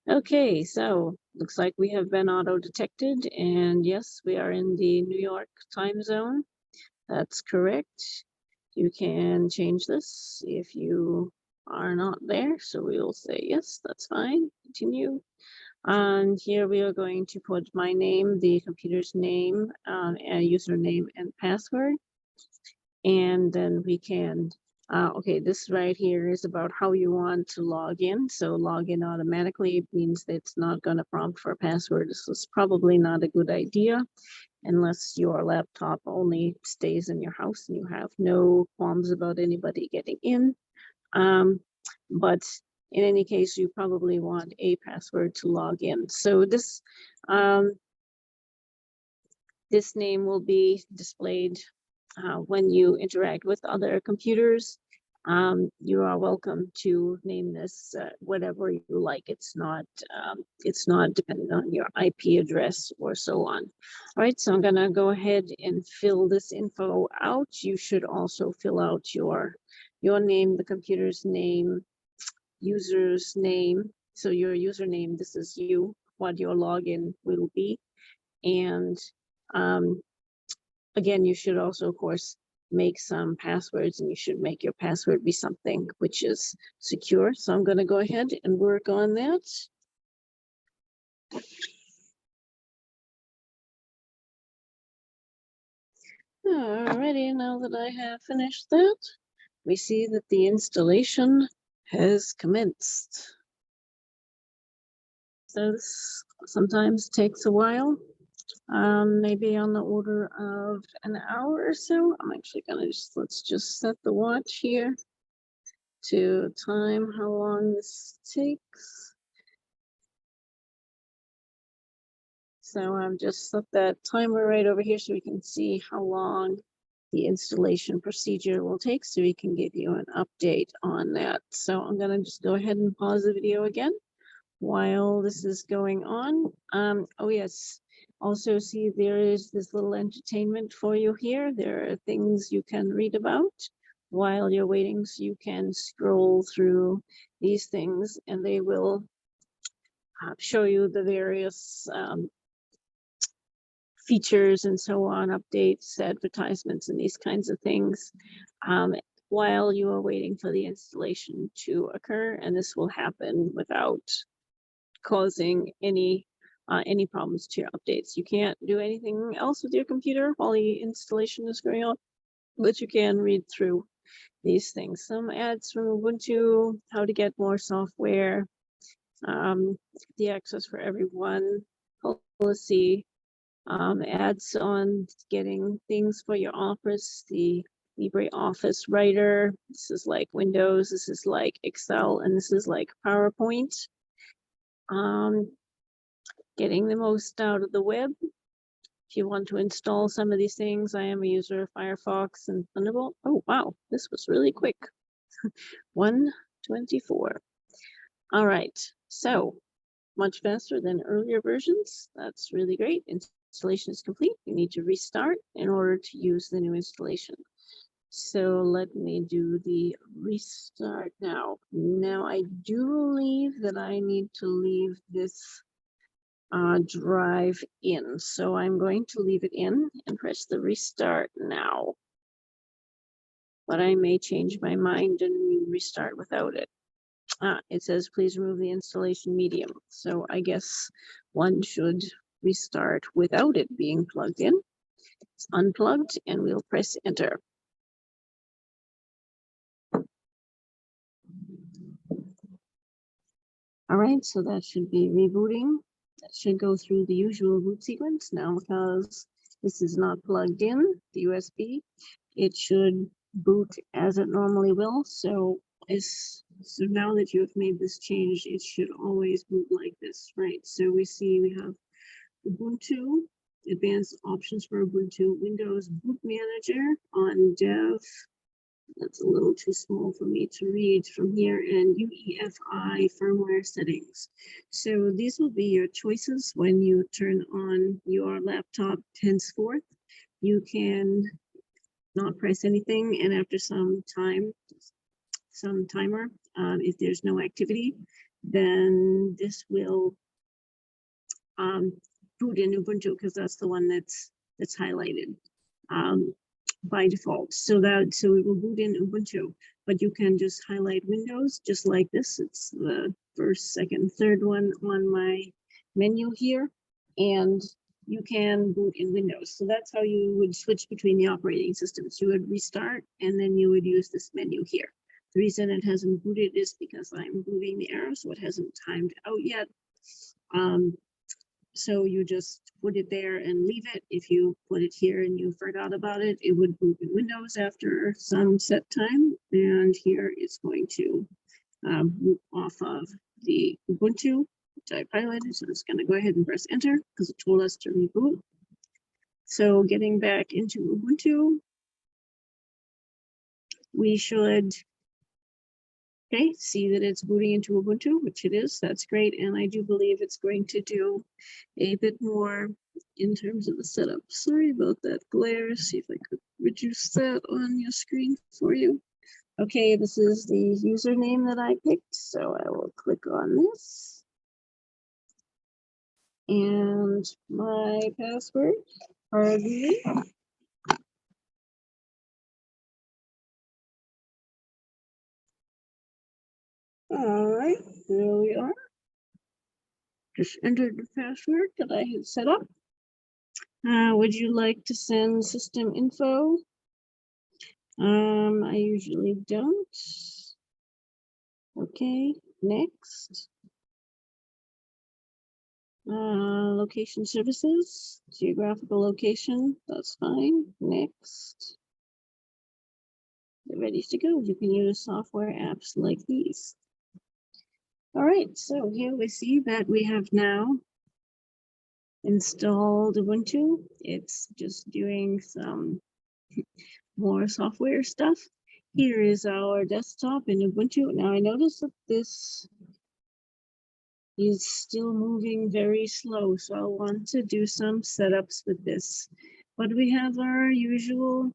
Okay, so looks like we have been auto detected, and yes, we are in the New York time zone. That's correct. You can change this if you are not there. So we will say, yes, that's fine. Continue. And here we are going to put my name, the computer's name, and username and password. And then we can, okay, this right here is about how you want to log in. So log in automatically means that it's not going to prompt for a password. This is probably not a good idea, unless your laptop only stays in your house and you have no qualms about anybody getting in. But in any case, you probably want a password to log in. So this, this name will be displayed when you interact with other computers. You are welcome to name this whatever you like. It's not dependent on your IP address or so on. All right, so I'm gonna go ahead and fill this info out. You should also fill out your name, the computer's name, user's name. So your username, this is you, what your login will be. And again, you should also, of course, make some passwords, and you should make your password be something which is secure. So I'm going to go ahead and work on that. Alrighty, now that I have finished that, we see that the installation has commenced. So this sometimes takes a while, maybe on the order of an hour or so. I'm actually gonna let's just set the watch here to time how long this takes. So I've just set that timer right over here so we can see how long the installation procedure will take, so we can give you an update on that. So I'm gonna just go ahead and pause the video again while this is going on. Oh yes, also see there is this little entertainment for you here. There are things you can read about while you're waiting, so you can scroll through these things and they will show you the various features and so on, updates, advertisements, and these kinds of things while you are waiting for the installation to occur. And this will happen without causing any problems to your updates. You can't do anything else with your computer while the installation is going on. but you can read through these things. Some ads from Ubuntu, how to get more software, the access for everyone policy, ads on getting things for your office, the LibreOffice Writer. This is like Windows, this is like Excel, and this is like PowerPoint. Getting the most out of the web. If you want to install some of these things, I am a user of Firefox and Thunderbolt. Oh, wow, this was really quick. 124. All right, so much faster than earlier versions. That's really great. Installation is complete. You need to restart in order to use the new installation. So let me do the restart now. Now I do believe that I need to leave this drive in. So I'm going to leave it in and press the restart now. But I may change my mind and restart without it. It says please remove the installation medium. So I guess one should restart without it being plugged in. It's unplugged and we'll press enter. All right, so that should be rebooting. That should go through the usual boot sequence. Now, because this is not plugged in, the USB, it should boot as it normally will. So now that you have made this change, it should always boot like this, right? So we see we have Ubuntu, advanced options for Ubuntu, Windows Boot Manager on Dev. That's a little too small for me to read from here, and UEFI firmware settings. So these will be your choices when you turn on your laptop henceforth. You can not press anything, and after some timer, if there's no activity, then this will boot in Ubuntu, because that's the one that's highlighted by default. So it will boot in Ubuntu, but you can just highlight Windows just like this. It's the first, second, third one on my menu here, and you can boot in Windows. So that's how you would switch between the operating systems. You would restart and then you would use this menu here. The reason it hasn't booted is because I'm moving the arrow, so it hasn't timed out yet. So you just put it there and leave it. If you put it here and you forgot about it, it would boot in Windows after some set time. And here it's going to boot off of the Ubuntu, which I've highlighted. So I'm just going to go ahead and press enter because it told us to reboot. So getting back into Ubuntu, we should see that it's booting into Ubuntu, which it is. That's great. And I do believe it's going to do a bit more in terms of the setup. Sorry about that glare. See if I could reduce that on your screen for you. Okay, this is the username that I picked. So I will click on this. And my password, pardon me. All right, there we are. Just entered the password that I had set up. Would you like to send system info? I usually don't. Okay, next. Location services, geographical location, that's fine. Next. They're ready to go. You can use software apps like these. All right, so here we see that we have now installed Ubuntu. It's just doing some more software stuff. Here is our desktop in Ubuntu. Now I notice that this is still moving very slow, so I want to do some setups with this. But we have our usual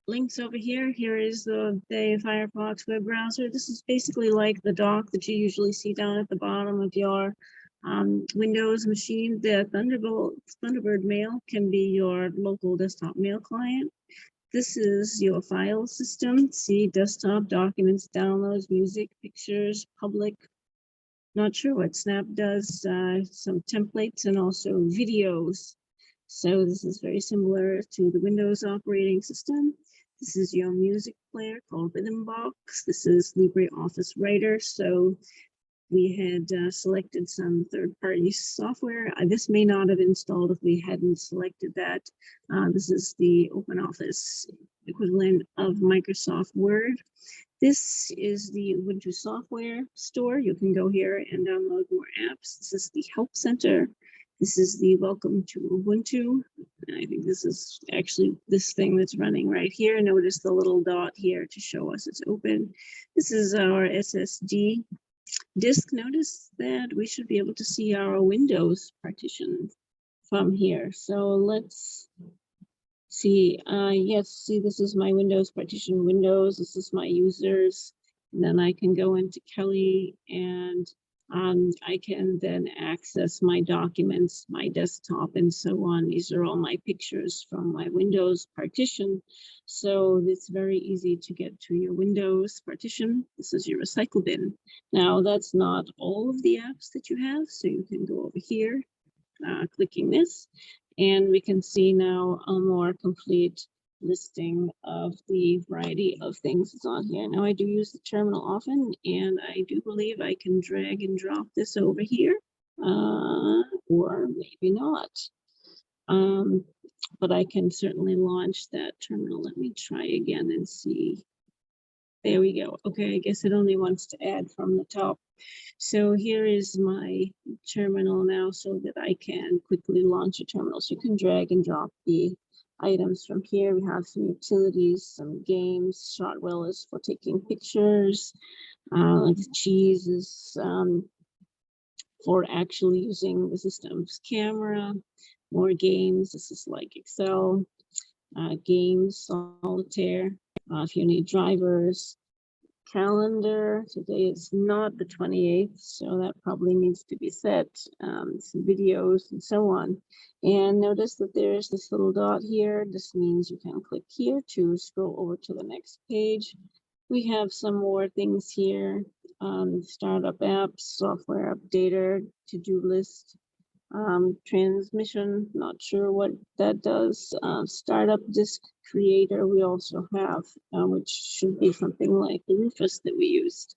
links over here. Here is the Firefox web browser. This is basically like the dock that you usually see down at the bottom of your Windows machine. The Thunderbird Mail can be your local desktop mail client. This is your file system. See desktop, documents, downloads, music, pictures, public. Not sure what Snap does, some templates and also videos. So this is very similar to the Windows operating system. This is your music player called Rhythmbox. This is LibreOffice Writer. So we had selected some third-party software. This may not have installed if we hadn't selected that. This is the OpenOffice equivalent of Microsoft Word. This is the Ubuntu software store. You can go here and download more apps. This is the Help Center. This is the Welcome to Ubuntu. I think this is actually this thing that's running right here. Notice the little dot here to show us it's open. This is our SSD disk. Notice that we should be able to see our Windows partition from here. So let's see. Yes, see, this is my Windows partition Windows. This is my users. And then I can go into Kelly and I can then access my documents, my desktop, and so on. These are all my pictures from my Windows partition. So it's very easy to get to your Windows partition. This is your recycle bin. Now, that's not all of the apps that you have. So you can go over here, clicking this, and we can see now a more complete listing of the variety of things that's on here. Now I do use the terminal often, and I do believe I can drag and drop this over here, or maybe not. But I can certainly launch that terminal. Let me try again and see. There we go. Okay, I guess it only wants to add from the top. So here is my terminal now so that I can quickly launch a terminal. So you can drag and drop the items from here. We have some utilities, some games. Shotwell is for taking pictures. The cheese is for actually using the system's camera. More games. This is like Excel. Games, solitaire. If you need drivers. Calendar, today is not the 28th, so that probably needs to be set. Some videos and so on. And notice that there's this little dot here. This means you can click here to scroll over to the next page. We have some more things here. Startup apps, software updater, to-do list, transmission, not sure what that does. Startup disk creator we also have, which should be something like the Rufus that we used.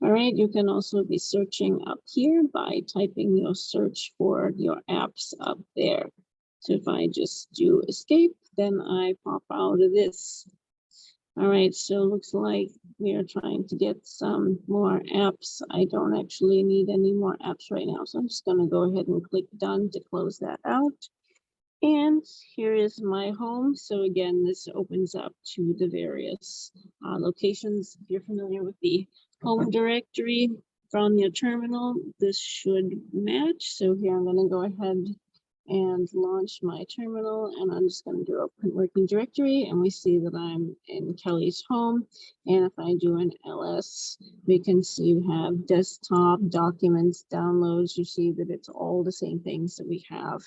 All right, you can also be searching up here by typing your search for your apps up there. So if I just do escape, then I pop out of this. All right, so it looks like we are trying to get some more apps. I don't actually need any more apps right now, so I'm just going to go ahead and click done to close that out. And here is my home. So again, this opens up to the various locations. If you're familiar with the home directory from your terminal, this should match. So here I'm going to go ahead and launch my terminal, and I'm just going to do a working directory, and we see that I'm in Kelly's home. And if I do an ls, we can see we have desktop, documents, downloads. You see that it's all the same things that we have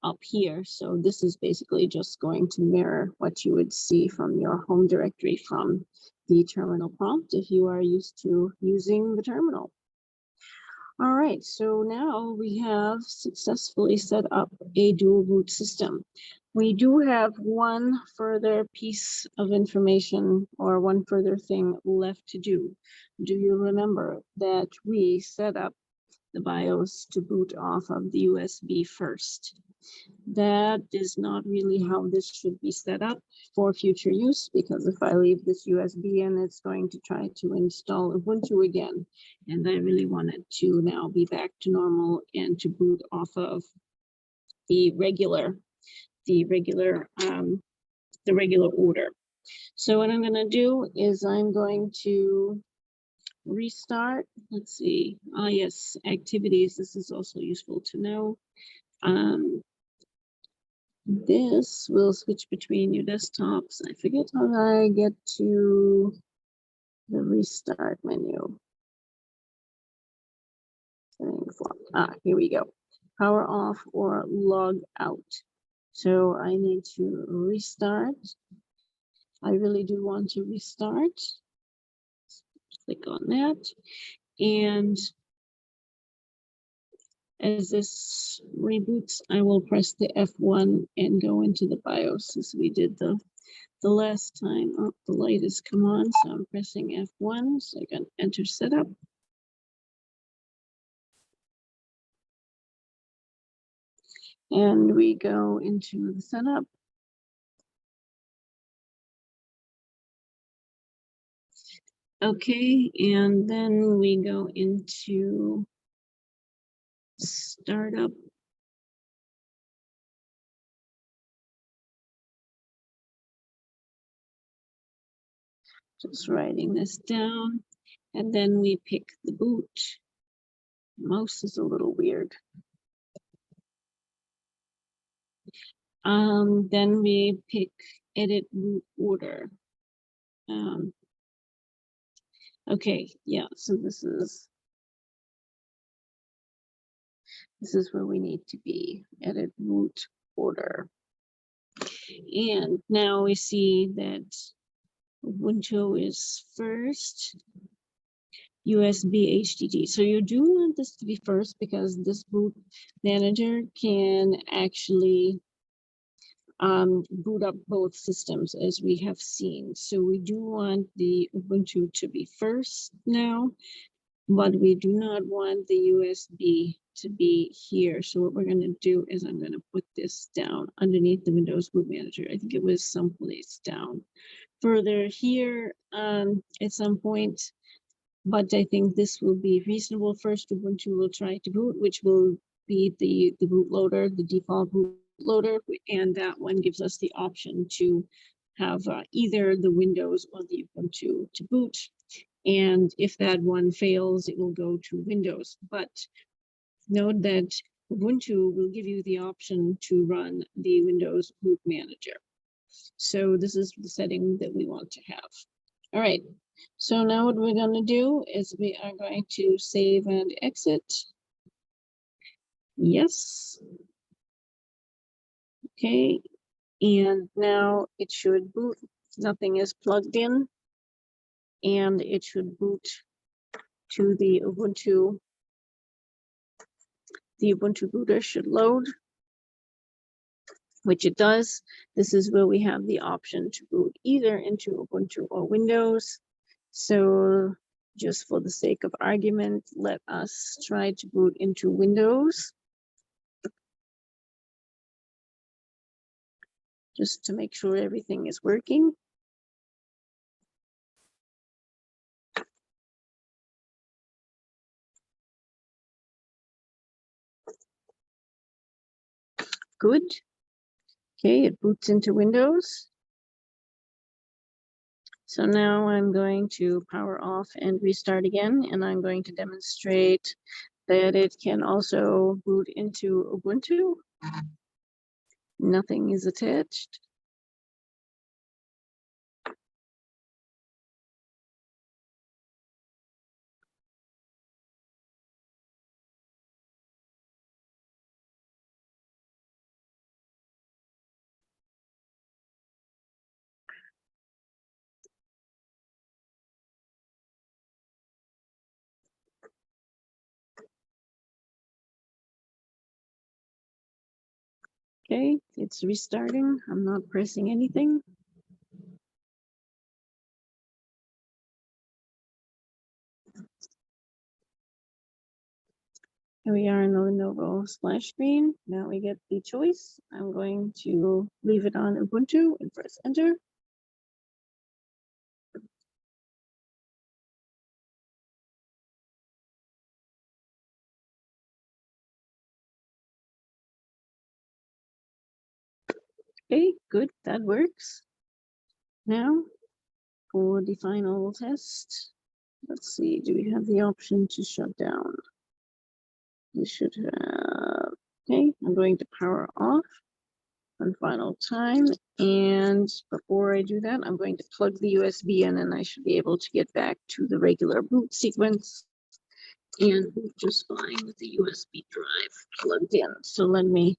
up here. So this is basically just going to mirror what you would see from your home directory from the terminal prompt if you are used to using the terminal. All right, so now we have successfully set up a dual boot system. We do have one further piece of information or one further thing left to do. Do you remember that we set up the BIOS to boot off of the USB first? That is not really how this should be set up for future use, because if I leave this USB in, it's going to try to install Ubuntu again. And I really wanted to now be back to normal and to boot off of the regular order. So what I'm going to do is I'm going to restart. Let's see. Yes, activities. This is also useful to know. This will switch between your desktops. I forget how I get to the restart menu. Here we go. Power off or log out. So I need to restart. I really do want to restart. Click on that. And As this reboots, I will press the F1 and go into the BIOS as we did the last time. Oh, the light has come on, so I'm pressing F1, so I can enter setup. And we go into the setup. Okay, and then we go into startup. Just writing this down. And then we pick the boot. Mouse is a little weird. Then we pick edit root order. Okay, yeah, so this is where we need to be, edit root order. And now we see that Ubuntu is first, USB HDD. So you do want this to be first because this boot manager can actually boot up both systems as we have seen. So we do want the Ubuntu to be first now, but we do not want the USB to be here. So what we're going to do is I'm going to put this down underneath the Windows Boot Manager. I think it was someplace down further here at some point, but I think this will be reasonable. First, Ubuntu will try to boot, which will be the bootloader, the default bootloader, and that one gives us the option to have either the Windows or the Ubuntu to boot. And if that one fails, it will go to Windows. But note that Ubuntu will give you the option to run the Windows Boot Manager. So this is the setting that we want to have. All right, so now what we're going to do is we are going to save and exit. Yes. Okay, and now it should boot. Nothing is plugged in, and it should boot to the Ubuntu. The Ubuntu booter should load, which it does. This is where we have the option to boot either into Ubuntu or Windows. So just for the sake of argument, let us try to boot into Windows. Just to make sure everything is working. Good. Okay, it boots into Windows. So now I'm going to power off and restart again, and I'm going to demonstrate that it can also boot into Ubuntu. Nothing is attached. Okay, it's restarting. I'm not pressing anything. Here we are in the Lenovo splash screen. Now we get the choice. I'm going to leave it on Ubuntu and press enter. Okay, good, that works. Now for the final test, let's see, do we have the option to shut down? We should have. Okay, I'm going to power off one final time. And before I do that, I'm going to plug the USB in and I should be able to get back to the regular boot sequence and boot just fine with the USB drive plugged in. So let me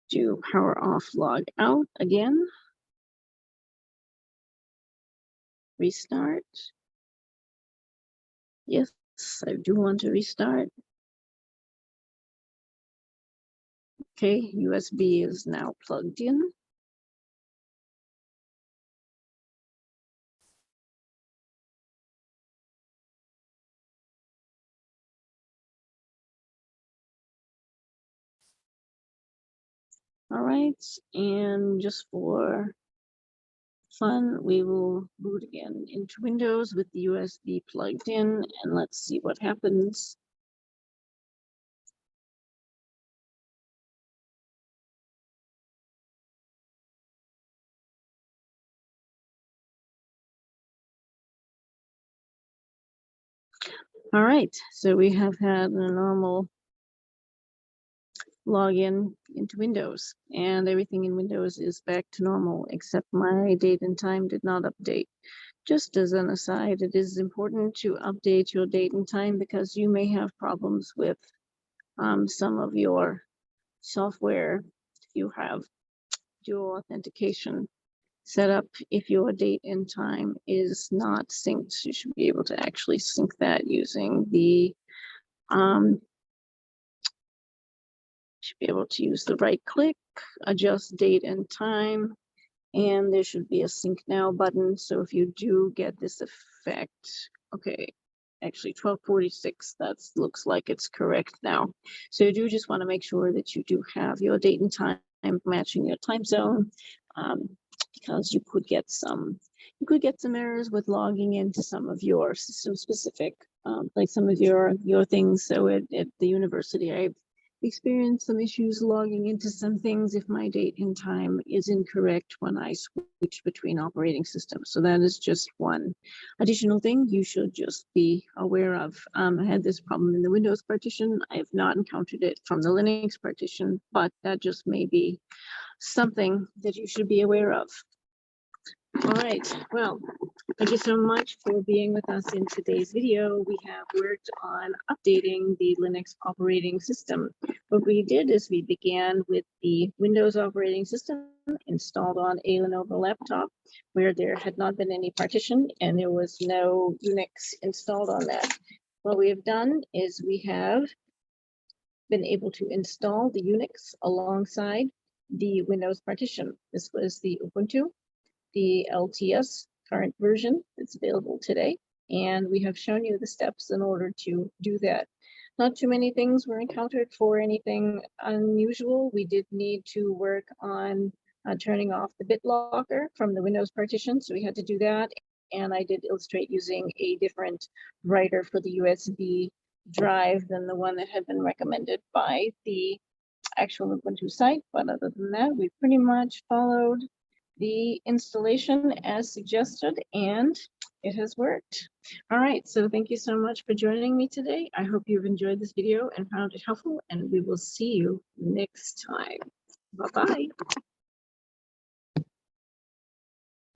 do power off, log out again. Restart. Yes, I do want to restart. Okay, USB is now plugged in. All right, and just for fun, we will boot again into Windows with the USB plugged in, and let's see what happens. All right, so we have had a normal login into Windows, and everything in Windows is back to normal, except my date and time did not update. Just as an aside, it is important to update your date and time because you may have problems with some of your software. If you have dual authentication set up, if your date and time is not synced, you should be able to actually sync that using the should be able to use the right click, adjust date and time, and there should be a sync now button. So if you do get this effect, okay, actually 1246, that looks like it's correct now. So you do just want to make sure that you do have your date and time matching your time zone, because you could get some errors with logging into some of your system specific, like some of your things. So at the university, I've experienced some issues logging into some things if my date and time is incorrect when I switch between operating systems. So that is just one additional thing you should just be aware of. I had this problem in the Windows partition. I have not encountered it from the Linux partition, but that just may be something that you should be aware of. All right, well, thank you so much for being with us in today's video. We have worked on updating the Linux operating system. What we did is we began with the Windows operating system installed on a Lenovo laptop where there had not been any partition and there was no Unix installed on that. What we have done is we have been able to install the Unix alongside the Windows partition. This was the Ubuntu, the LTS current version that's available today. And we have shown you the steps in order to do that. Not too many things were encountered for anything unusual. We did need to work on turning off the BitLocker from the Windows partition. So we had to do that. And I did illustrate using a different writer for the USB drive than the one that had been recommended by the actual Ubuntu site. But other than that, we pretty much followed the installation as suggested, and it has worked. All right, so thank you so much for joining me today. I hope you've enjoyed this video and found it helpful, and we will see you next time. Bye-bye.